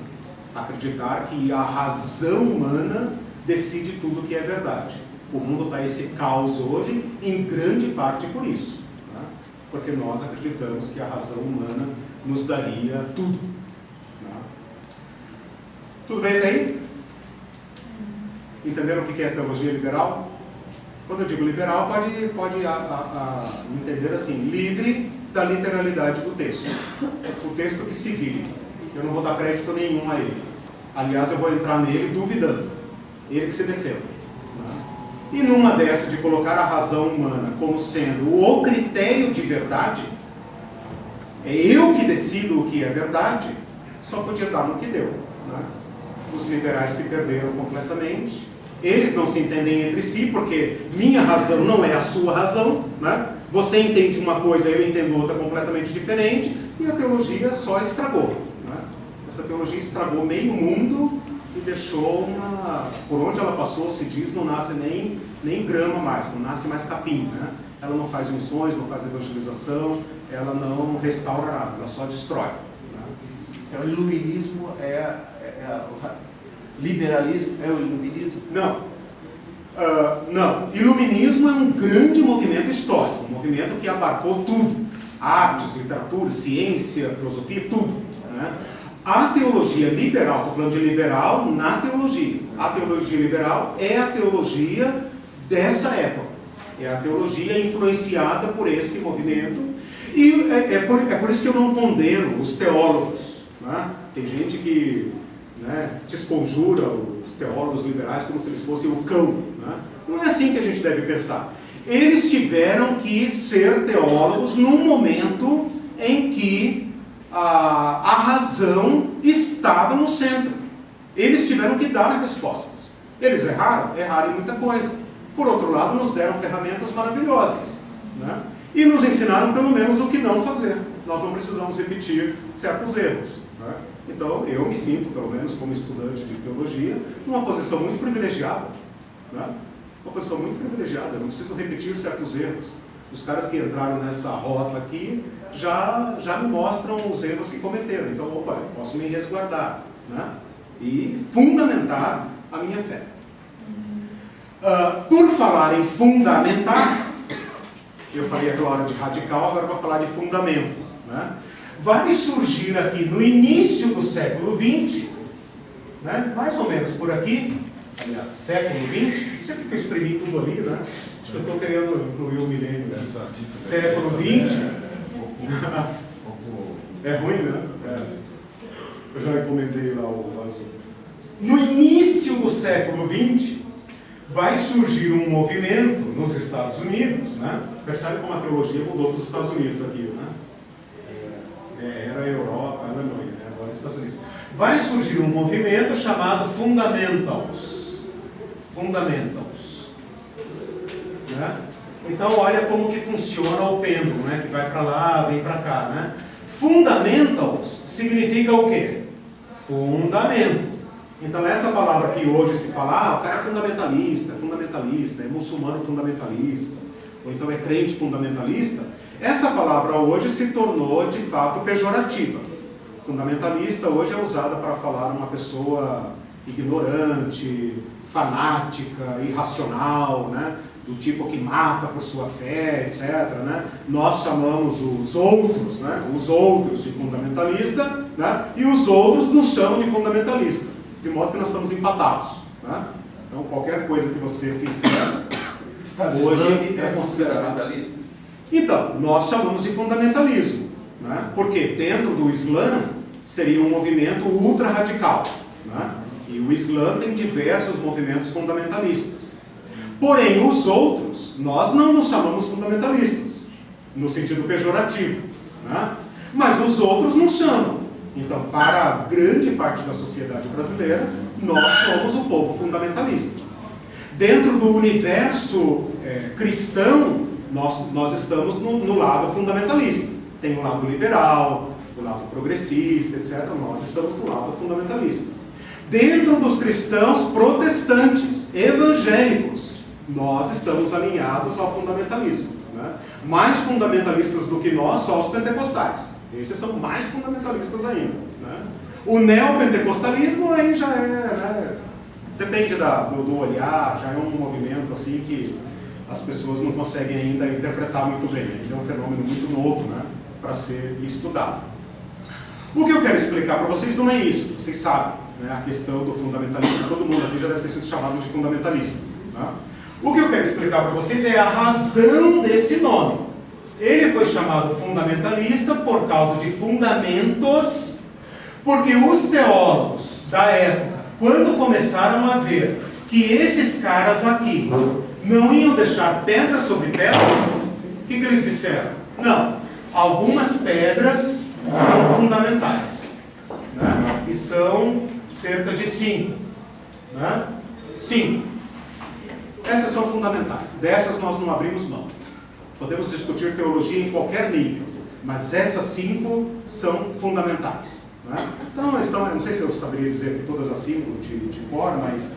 Acreditar que a razão humana decide tudo que é verdade. O mundo está esse caos hoje, em grande parte por isso. Né? Porque nós acreditamos que a razão humana nos daria tudo. Né? Tudo bem até aí? Entenderam o que é teologia liberal? Quando eu digo liberal, pode entender assim: livre da literalidade do texto. O texto que se vire. Eu não vou dar crédito nenhum a ele. Aliás, eu vou entrar nele duvidando. Ele que se defenda. Né? E numa dessa de colocar a razão humana como sendo o critério de verdade, é eu que decido o que é verdade, só podia dar no que deu. Né? Os liberais se perderam completamente. Eles não se entendem entre si, porque minha razão não é a sua razão, né? Você entende uma coisa, eu entendo outra completamente diferente, e a teologia só estragou. Né? Essa teologia estragou meio mundo e deixou por onde ela passou, se diz, não nasce nem grama mais, não nasce mais capim. Né? Ela não faz missões, não faz evangelização, ela não restaura nada, ela só destrói. Né? Então, o iluminismo liberalismo é o iluminismo? Não. Não. Iluminismo é um grande movimento histórico, um movimento que abarcou tudo. Artes, literatura, ciência, filosofia, tudo. Né? A teologia liberal, estou falando de liberal na teologia. A teologia liberal é a teologia dessa época. É a teologia influenciada por esse movimento. E é por isso que eu não condeno os teólogos. Né? Tem gente que desconjura os teólogos liberais como se eles fossem o cão. Né? Não é assim que a gente deve pensar. Eles tiveram que ser teólogos num momento em que a razão estava no centro. Eles tiveram que dar respostas. Eles erraram em muita coisa. Por outro lado, nos deram ferramentas maravilhosas. Né? E nos ensinaram pelo menos o que não fazer. Nós não precisamos repetir certos erros. Né? Então, eu me sinto, pelo menos como estudante de teologia, numa posição muito privilegiada. Né? Uma posição muito privilegiada, eu não preciso repetir certos erros. Os caras que entraram nessa rota aqui já me mostram os erros que cometeram. Então, eu posso me resguardar, né? E fundamentar a minha fé. Por falar em fundamentar, eu falei aquela hora de radical, agora vou falar de fundamento. Né? Vai surgir aqui no início do século XX, né? Mais ou menos por aqui, aliás, século XX, você fica espremendo tudo ali, né? Acho que eu estou querendo incluir o milênio. Século XX. É ruim, né? Eu já encomendei lá o azul. No início do século XX, vai surgir um movimento nos Estados Unidos, né? Percebe como a teologia mudou dos Estados Unidos aqui, né? Era a Europa, a Alemanha, né? Agora Estados Unidos. Vai surgir um movimento chamado Fundamentals. Fundamentals. Né? Então, olha como que funciona o pêndulo, né? Que vai para lá, vem para cá, né? Fundamentals significa o quê? Fundamento. Então, essa palavra que hoje se fala, o cara é fundamentalista, é muçulmano fundamentalista, ou então é crente fundamentalista, essa palavra hoje se tornou, de fato, pejorativa. Fundamentalista hoje é usada para falar uma pessoa ignorante, fanática, irracional, né? Do tipo que mata por sua fé, etc. Né? Nós chamamos os outros, né? Os outros de fundamentalista, né? E os outros nos chamam de fundamentalista. De modo que nós estamos empatados. Né? Então, qualquer coisa que você fizer, hoje é considerado. fundamentalista? Então, nós chamamos de fundamentalismo, né? Porque dentro do Islã seria um movimento ultra-radical, né? E o Islã tem diversos movimentos fundamentalistas. Porém, os outros, nós não nos chamamos fundamentalistas, no sentido pejorativo, né? Mas os outros nos chamam. Então, para a grande parte da sociedade brasileira, nós somos o povo fundamentalista. Dentro do universo cristão, nós estamos no lado fundamentalista. Tem o lado liberal, o lado progressista, etc. Nós estamos no lado fundamentalista. Dentro dos cristãos protestantes, evangélicos, nós estamos alinhados ao fundamentalismo, né? Mais fundamentalistas do que nós, só os pentecostais. Esses são mais fundamentalistas ainda, né? O neopentecostalismo aí já é, né? Depende do olhar, já é um movimento assim que as pessoas não conseguem ainda interpretar muito bem. Ele é um fenômeno muito novo, né? Para ser estudado. O que eu quero explicar para vocês não é isso, vocês sabem, né? A questão do fundamentalismo, todo mundo aqui já deve ter sido chamado de fundamentalista, né? O que eu quero explicar para vocês é a razão desse nome. Ele foi chamado fundamentalista por causa de fundamentos, porque os teólogos da época, quando começaram a ver que esses caras aqui não iam deixar pedra sobre pedra, o que eles disseram? Não, algumas pedras são fundamentais, né? E são cerca de 5, né? 5. Essas são fundamentais. Dessas nós não abrimos mão. Podemos discutir teologia em qualquer nível, mas essas 5 são fundamentais, né? Então, eu não sei se eu saberia dizer todas as 5 de cor, mas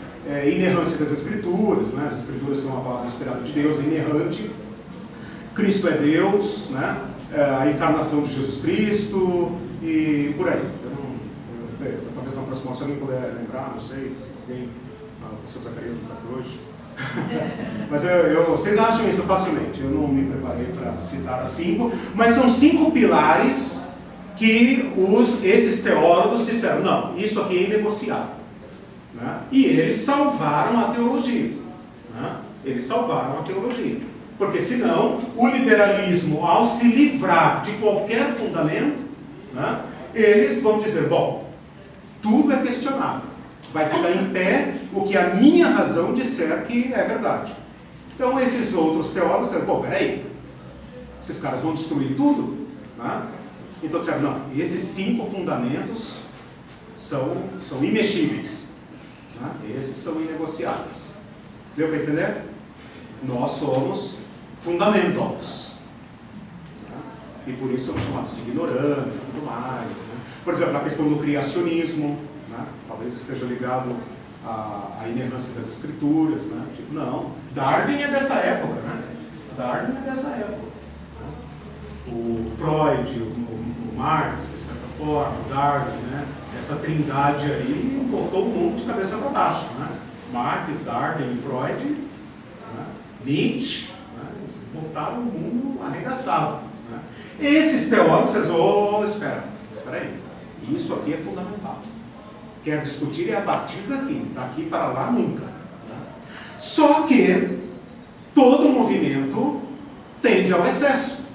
inerrância das Escrituras, né? As Escrituras são a palavra inspirada de Deus, inerrante. Cristo é Deus, né? A encarnação de Jesus Cristo e por aí. Talvez na próxima, se alguém puder lembrar, não sei, alguém, o seu Zacarias não está por hoje. Mas vocês acham isso facilmente. Eu não me preparei para citar as 5, mas são 5 pilares que esses teólogos disseram, não, isso aqui é inegociável, né? E eles salvaram a teologia, né? Eles salvaram a teologia, porque senão o liberalismo, ao se livrar de qualquer fundamento, né, eles vão dizer, bom, tudo é questionável, vai ficar em pé o que a minha razão disser que é verdade. Então esses outros teólogos disseram, pô, peraí, esses caras vão destruir tudo, né? Então disseram, não, esses 5 fundamentos são imexíveis, né? Esses são inegociáveis. Deu para entender? Nós somos fundamentos, né? E por isso somos chamados de ignorantes e tudo mais, né? Por exemplo, a questão do criacionismo, né? Talvez esteja ligado à inerrância das Escrituras, né? Tipo, não, Darwin é dessa época, né? Darwin é dessa época, né? O Freud, o Marx, de certa forma, o Darwin, né? Essa trindade aí botou o mundo de cabeça para baixo, né? Marx, Darwin e Freud, né? Nietzsche, né? Eles botaram o mundo arregaçado, né? Esses teólogos, eles espera aí, isso aqui é fundamental. Quer discutir é a partir daqui para lá nunca, né? Só que todo movimento tende ao excesso,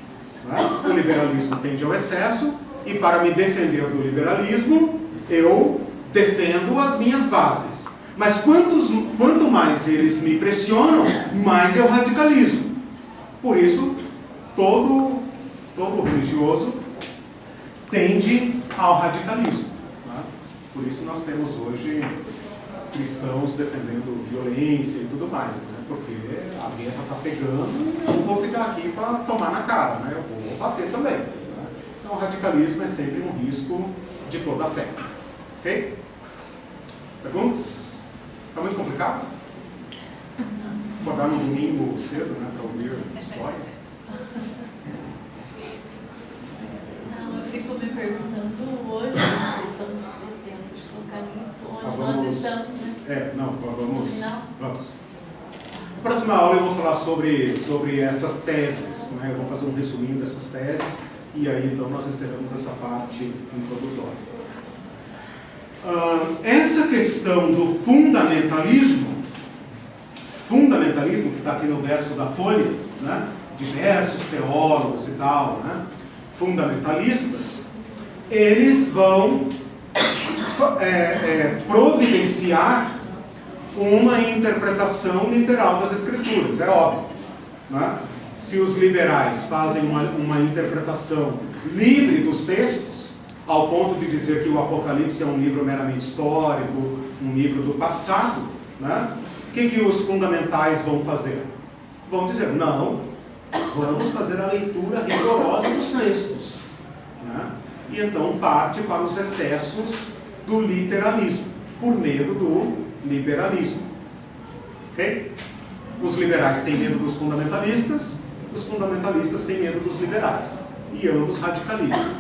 né? O liberalismo tende ao excesso e para me defender do liberalismo eu defendo as minhas bases, mas quanto mais eles me pressionam, mais eu radicalizo. Por isso todo religioso tende ao radicalismo. Por isso nós temos hoje cristãos defendendo violência e tudo mais, né? Porque a guerra está pegando e eu não vou ficar aqui para tomar na cara, né? Eu vou bater também, né? Então o radicalismo é sempre um risco de toda a fé. Ok? Perguntas? Está muito complicado? Acordar no domingo cedo, né? Para ouvir história? Não, eu fico me perguntando hoje, vocês estão tocar nisso, onde nós estamos, né? Vamos. Na próxima aula eu vou falar sobre essas teses, né? Eu vou fazer um resuminho dessas teses e aí então nós encerramos essa parte introdutória. Essa questão do fundamentalismo que está está aqui no verso da Folha, né? Diversos teólogos e tal, né? Fundamentalistas, eles vão providenciar uma interpretação literal das Escrituras, é óbvio, né? Se os liberais fazem uma interpretação livre dos textos, ao ponto de dizer que o Apocalipse é um livro meramente histórico, um livro do passado, né? O que os fundamentais vão fazer? Vão dizer, não, vamos fazer a leitura rigorosa dos textos, né? E então parte para os excessos do literalismo, por medo do liberalismo. Ok? Os liberais têm medo dos fundamentalistas, os fundamentalistas têm medo dos liberais, e ambos radicalizam.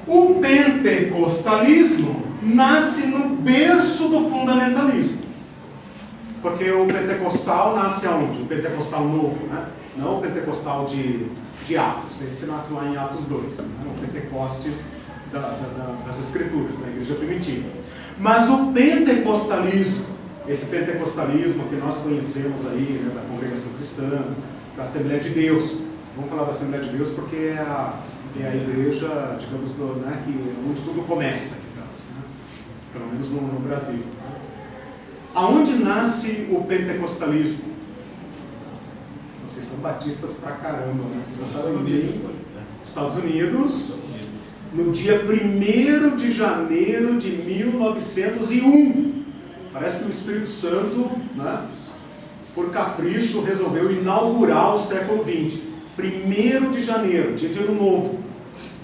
O pentecostalismo nasce no berço do fundamentalismo. Porque o pentecostal nasce aonde? O pentecostal novo, né? Não o pentecostal de Atos. Esse nasce lá em Atos 2, né? O Pentecostes das Escrituras, da igreja primitiva. Mas o pentecostalismo, esse pentecostalismo que nós conhecemos aí, né, da congregação cristã, da Assembleia de Deus. Vamos falar da Assembleia de Deus porque é a igreja, digamos, né, onde tudo começa, digamos, né? Pelo menos no Brasil. Aonde nasce o pentecostalismo? Vocês são batistas pra caramba, né? Vocês já sabem bem. Estados Unidos, no dia 1º de janeiro de 1901. Parece que o Espírito Santo, né, por capricho, resolveu inaugurar o século XX. 1º de janeiro, dia de Ano Novo.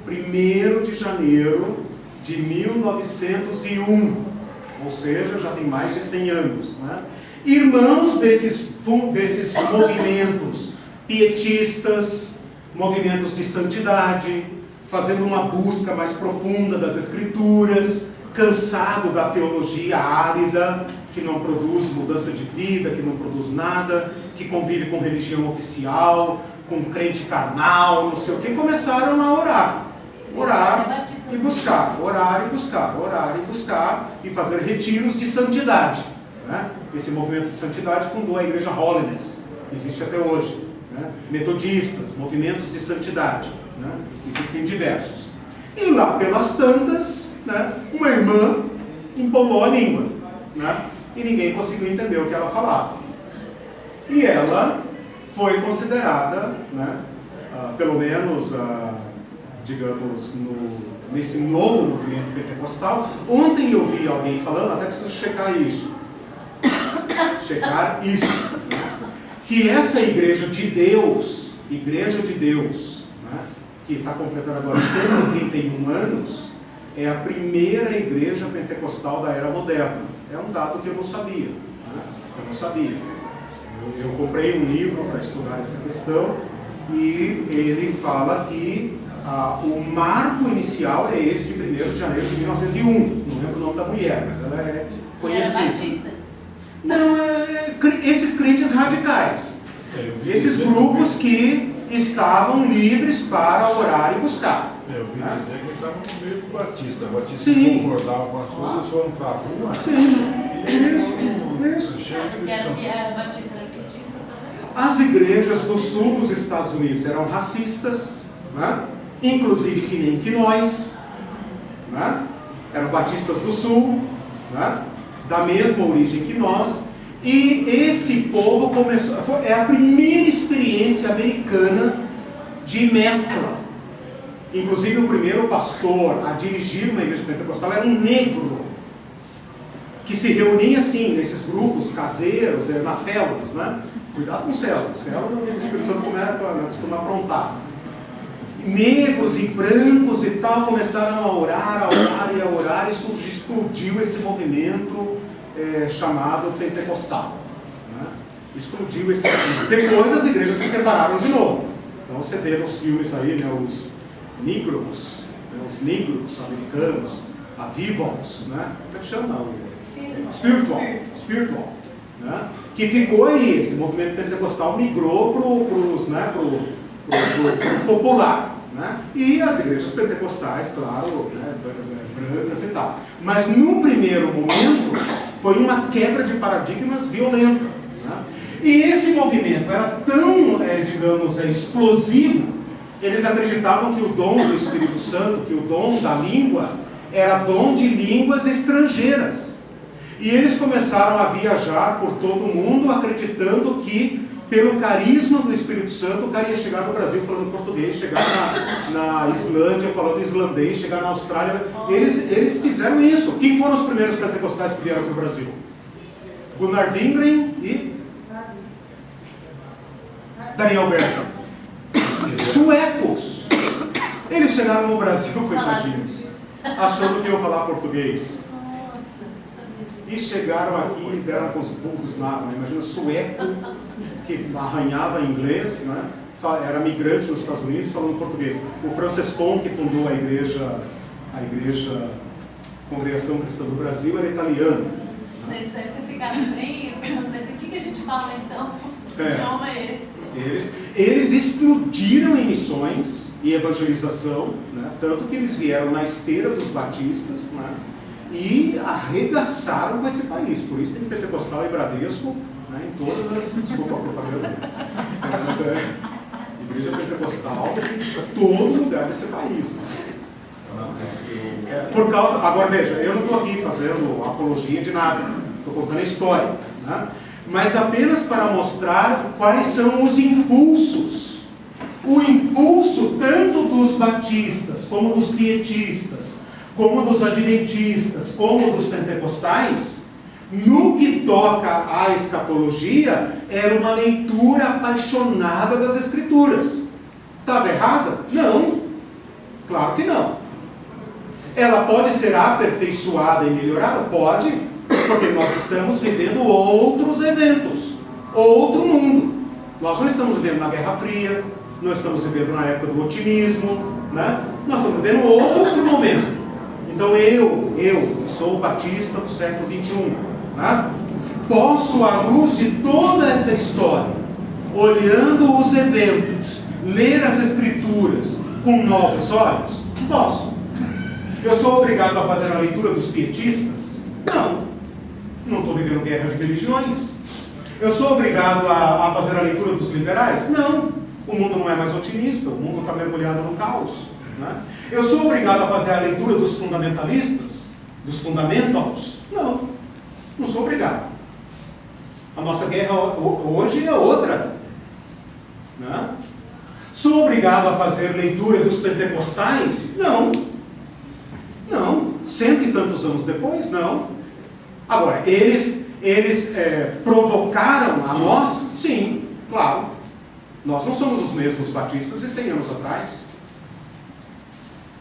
1º de janeiro de 1901. Ou seja, já tem mais de 100 anos. Né? Irmãos desses movimentos pietistas, movimentos de santidade, fazendo uma busca mais profunda das Escrituras, cansado da teologia árida, que não produz mudança de vida, que não produz nada, que convive com religião oficial, com crente carnal, não sei o que, começaram a orar e buscar, orar e buscar, orar e buscar, e fazer retiros de santidade. Né? Esse movimento de santidade fundou a igreja Holiness, que existe até hoje. Né? Metodistas, movimentos de santidade, né? Existem diversos. E lá pelas tantas, né, uma irmã empolou a língua, né? E ninguém conseguiu entender o que ela falava. E ela foi considerada, né, pelo menos, digamos, nesse novo movimento pentecostal. Ontem eu vi alguém falando, até preciso checar isso, né, que essa igreja de Deus, né, que está completando agora 131 anos, é a primeira igreja pentecostal da era moderna. É um dado que eu não sabia. Né? Eu não sabia. Eu comprei um livro para estudar essa questão e ele fala que o marco inicial é esse de 1º de janeiro de 1901. Não lembro o nome da mulher, mas ela é conhecida. Era batista? Não, esses crentes radicais. Esses grupos que estavam livres para orar e buscar. Eu ouvi dizer que ele estava no meio do Batista. O Batista Sim. concordava com as coisas, foram para a rua. Sim, isso. Porque era batista, era petista também. As igrejas do sul dos Estados Unidos eram racistas, né? Inclusive que nem que nós, né? Eram batistas do sul, né? Da mesma origem que nós. E esse povo começou, é a primeira experiência americana de mescla. Inclusive o primeiro pastor a dirigir uma igreja pentecostal era um negro, que se reunia assim, nesses grupos caseiros, nas células, né? Cuidado com células, célula o Espírito Santo costuma aprontar. Negros e brancos e tal começaram a orar, e explodiu esse movimento chamado pentecostal. Né? Explodiu esse movimento. Depois as igrejas se separaram de novo. Então você vê nos filmes aí, né, os negros americanos, avivals, né? Como é que chama? Spiritual. Né? Que ficou aí, esse movimento pentecostal migrou pro popular. Né? E as igrejas pentecostais, claro, né, brancas e tal. Mas no primeiro momento foi uma quebra de paradigmas violenta. Né? E esse movimento era tão, digamos, explosivo, eles acreditavam que o dom do Espírito Santo, que o dom da língua, era dom de línguas estrangeiras. E eles começaram a viajar por todo o mundo, acreditando que, pelo carisma do Espírito Santo, o cara ia chegar no Brasil falando português, chegar na Islândia falando islandês, chegar na Austrália. Eles fizeram isso. Quem foram os primeiros pentecostais que vieram para o Brasil? Gunnar Wingren e Daniel Bergman. Suecos. Eles chegaram no Brasil, coitadinhos, achando que iam falar português. Nossa, sabia disso. E chegaram aqui e deram com os burros lá, né? Imagina, sueco, que arranhava inglês, né? Era migrante nos Estados Unidos falando português. O Francescon, que fundou a igreja Congregação Cristã do Brasil, era italiano. Eles devem ter ficado bem pensando, mas o que a gente fala então? Que idioma é esse? Eles explodiram em missões e evangelização, né? Tanto que eles vieram na esteira dos batistas, né? E arregaçaram com esse país. Por isso tem pentecostal e Bradesco, né? Em todas as... Desculpa a propaganda. Mas igreja pentecostal em todo lugar desse país. Né? Por causa... Agora veja, eu não estou aqui fazendo apologia de nada. Estou contando a história. Né? Mas apenas para mostrar quais são os impulsos. O impulso tanto dos batistas, como dos pietistas, como dos adventistas, como dos pentecostais, no que toca à escatologia, era uma leitura apaixonada das Escrituras. Estava errada? Não. Claro que não. Ela pode ser aperfeiçoada e melhorada? Pode, porque nós estamos vivendo outros eventos, outro mundo. Nós não estamos vivendo na Guerra Fria, não estamos vivendo na época do otimismo, né? Nós estamos vivendo outro momento. Então eu sou batista do século XXI, né? Posso, à luz de toda essa história, olhando os eventos, ler as Escrituras com novos olhos? Posso. Eu sou obrigado a fazer a leitura dos pietistas? Não. Não estou vivendo guerra de religiões. Eu sou obrigado a fazer a leitura dos liberais? Não. O mundo não é mais otimista, o mundo está mergulhado no caos. Né? Eu sou obrigado a fazer a leitura dos fundamentalistas? Dos fundamentals? Não. Não sou obrigado. A nossa guerra hoje é outra. Né? Sou obrigado a fazer leitura dos pentecostais? Não. Não. 100 e tantos anos depois? Não. Agora, eles provocaram a nós? Sim, claro. Nós não somos os mesmos batistas de 100 anos atrás.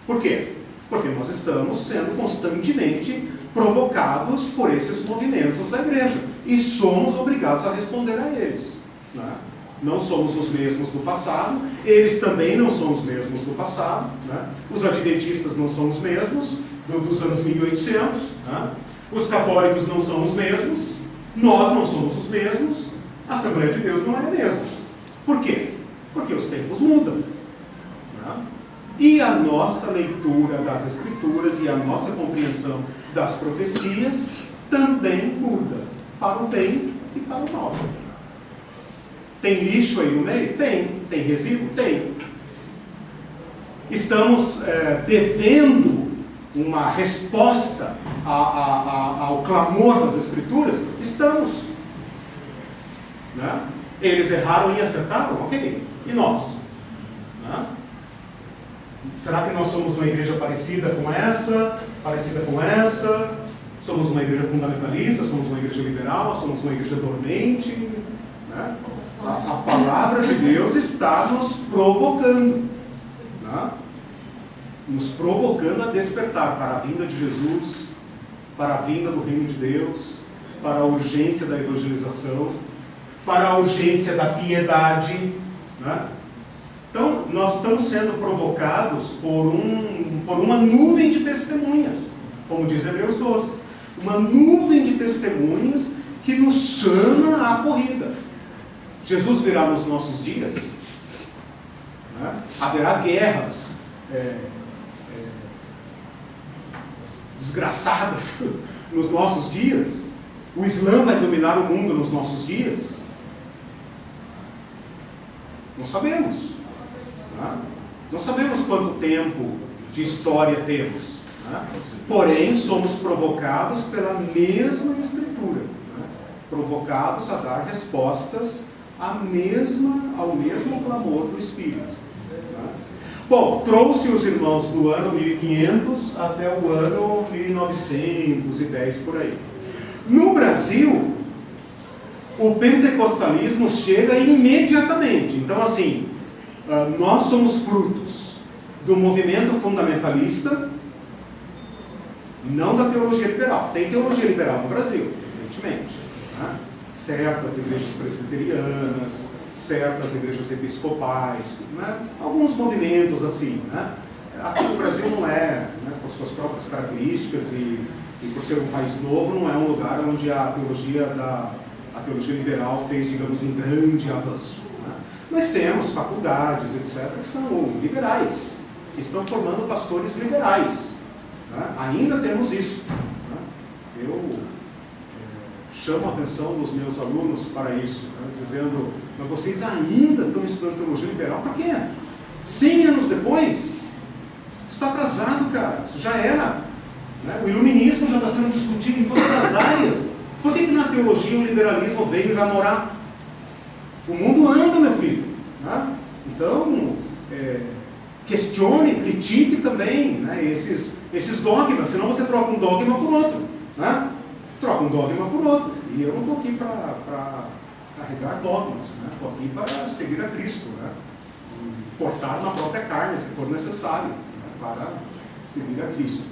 Por quê? Porque nós estamos sendo constantemente provocados por esses movimentos da igreja. E somos obrigados a responder a eles. Né? Não somos os mesmos do passado, eles também não são os mesmos do passado. Né? Os adventistas não são os mesmos dos anos 1800. Né? Os católicos não são os mesmos, nós não somos os mesmos, a Assembleia de Deus não é a mesma. Por quê? Porque os tempos mudam. Né? E a nossa leitura das Escrituras e a nossa compreensão das profecias também muda, para o bem e para o mal. Tem lixo aí no meio? Tem. Tem resíduo? Tem. Estamos devendo uma resposta ao clamor das Escrituras? Estamos. Né? Eles erraram e acertaram? Ok. E nós? Né? Será que nós somos uma igreja parecida com essa? Parecida com essa? Somos uma igreja fundamentalista? Somos uma igreja liberal? Somos uma igreja dormente? Né? A palavra de Deus está nos provocando. Né? Nos provocando a despertar para a vinda de Jesus, para a vinda do reino de Deus, para a urgência da evangelização, para a urgência da piedade. Né? Então, nós estamos sendo provocados por uma nuvem de testemunhas, como diz Hebreus 12. Uma nuvem de testemunhas que nos chama à corrida. Jesus virá nos nossos dias. Né? Haverá guerras desgraçadas nos nossos dias. O Islã vai dominar o mundo nos nossos dias. Não sabemos. Né? Não sabemos quanto tempo de história temos. Né? Porém, somos provocados pela mesma Escritura. Né? Provocados a dar respostas ao mesmo clamor do Espírito. Né? Bom, trouxe os irmãos do ano 1500 até o ano 1910 por aí. No Brasil, o pentecostalismo chega imediatamente. Então, assim, nós somos frutos do movimento fundamentalista, não da teologia liberal. Tem teologia liberal no Brasil, evidentemente. Né? Certas igrejas presbiterianas, certas igrejas episcopais, né? Alguns movimentos assim. Né? Aqui no Brasil não é, né, com suas próprias características e por ser um país novo, não é um lugar onde a teologia liberal fez, digamos, um grande avanço. Né? Nós temos faculdades, etc., que são liberais, que estão formando pastores liberais. Né? Ainda temos isso. Né? Eu chamo a atenção dos meus alunos para isso, né? Dizendo, mas vocês ainda estão estudando teologia liberal? Para quê? 100 anos depois? Isso está atrasado, cara. Isso já era. Né? O iluminismo já está sendo discutido em todas as áreas. Por que na teologia o liberalismo veio e vai morar? O mundo anda, meu filho. Né? Então, questione, critique também, né, esses dogmas, senão você troca um dogma por outro. Né? Troca um dogma por outro. E eu não estou aqui para carregar dogmas. Né? Estou aqui para seguir a Cristo. Né? E cortar na própria carne, se for necessário, né? Para seguir a Cristo.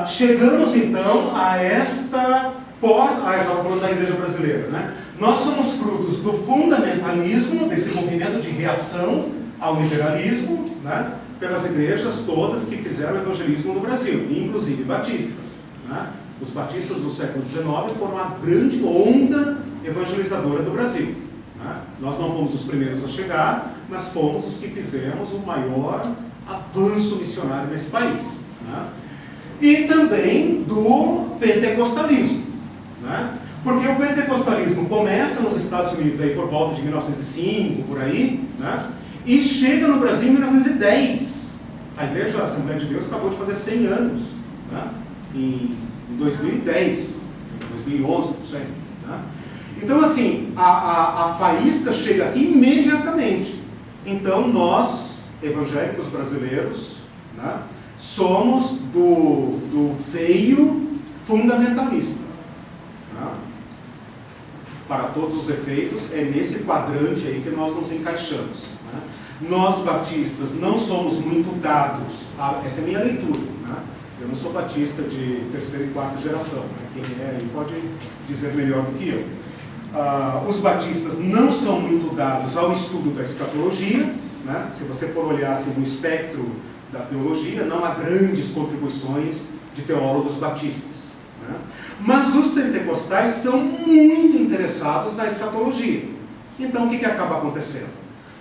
Chegamos então a esta porta. Eu estava falando da igreja brasileira, né? Nós somos frutos do fundamentalismo, desse movimento de reação ao liberalismo, né? Pelas igrejas todas que fizeram evangelismo no Brasil, inclusive batistas. Né? Os batistas do século XIX foram a grande onda evangelizadora do Brasil. Né? Nós não fomos os primeiros a chegar, mas fomos os que fizemos o maior avanço missionário nesse país. Né? E também do pentecostalismo. Né? Porque o pentecostalismo começa nos Estados Unidos aí por volta de 1905, por aí, né? E chega no Brasil em 1910. A Igreja Assembleia de Deus acabou de fazer 100 anos, né? Em 2010, 2011, não sei. Né? Então, assim, a faísca chega aqui imediatamente. Então, nós, evangélicos brasileiros, né, somos do veio fundamentalista. Né? Para todos os efeitos, é nesse quadrante aí que nós nos encaixamos. Né? Nós, batistas, não somos muito dados, essa é a minha leitura. Né? Eu não sou batista de terceira e quarta geração. Né? Quem é aí pode dizer melhor do que eu. Os batistas não são muito dados ao estudo da escatologia. Né? Se você for olhar assim, no espectro da teologia, não há grandes contribuições de teólogos batistas. Né? Mas os pentecostais são muito interessados na escatologia. Então o que acaba acontecendo?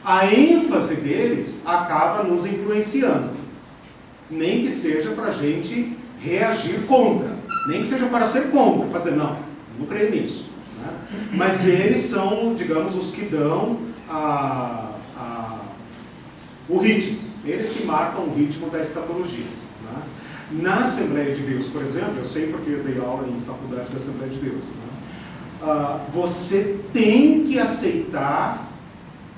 A ênfase deles acaba nos influenciando. Nem que seja para a gente reagir contra. Nem que seja para ser contra, para dizer, não creio nisso. Né? Mas eles são, digamos, os que dão o ritmo. Eles que marcam o ritmo da escatologia. Né? Na Assembleia de Deus, por exemplo, eu sei porque eu dei aula em faculdade da Assembleia de Deus. Né? Você tem que aceitar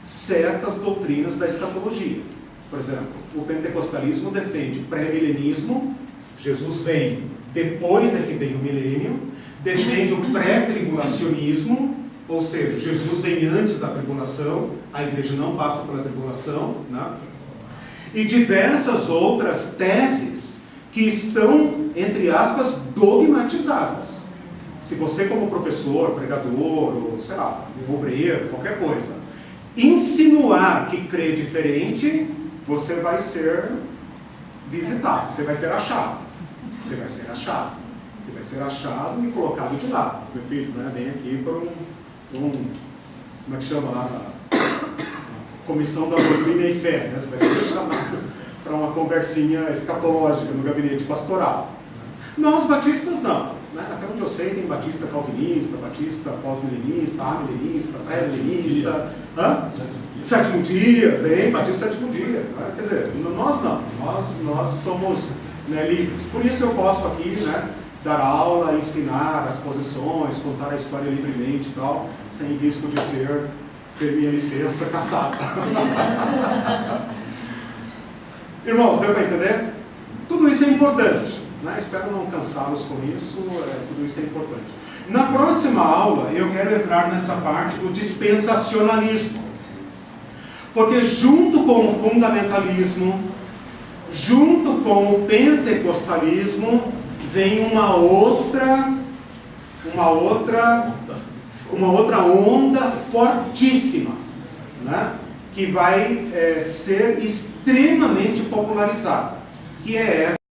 certas doutrinas da escatologia. Por exemplo, o pentecostalismo defende pré-milenismo, Jesus vem, depois é que vem o milênio, defende o pré-tribulacionismo, ou seja, Jesus vem antes da tribulação, a igreja não passa pela tribulação, né? E diversas outras teses que estão, entre aspas, dogmatizadas. Se você como professor, pregador, ou sei lá, obreiro, qualquer coisa, insinuar que crê diferente, você vai ser visitado, você vai ser achado. Você vai ser achado. Você vai ser achado e colocado de lado. Meu filho, né, vem aqui para como é que chama lá? Comissão da Doutrina e Fé. Né? Você vai ser chamado para uma conversinha escatológica no gabinete pastoral. Nós batistas não. né? Até onde eu sei tem batista calvinista, batista pós-milenista, amilenista, pré-milenista, sétimo dia, tem batista sétimo dia, né? Quer dizer, nós não, nós somos, né, livres. Por isso eu posso aqui, né, dar aula, ensinar as posições, contar a história livremente e tal, sem risco de ter minha licença cassada. Irmãos, deu para entender? Tudo isso é importante, né? Espero não cansá-los com isso, tudo isso é importante. Na próxima aula, eu quero entrar nessa parte do dispensacionalismo. Porque junto com o fundamentalismo, junto com o pentecostalismo, vem uma outra onda fortíssima, né? Que vai ser extremamente popularizada, que é essa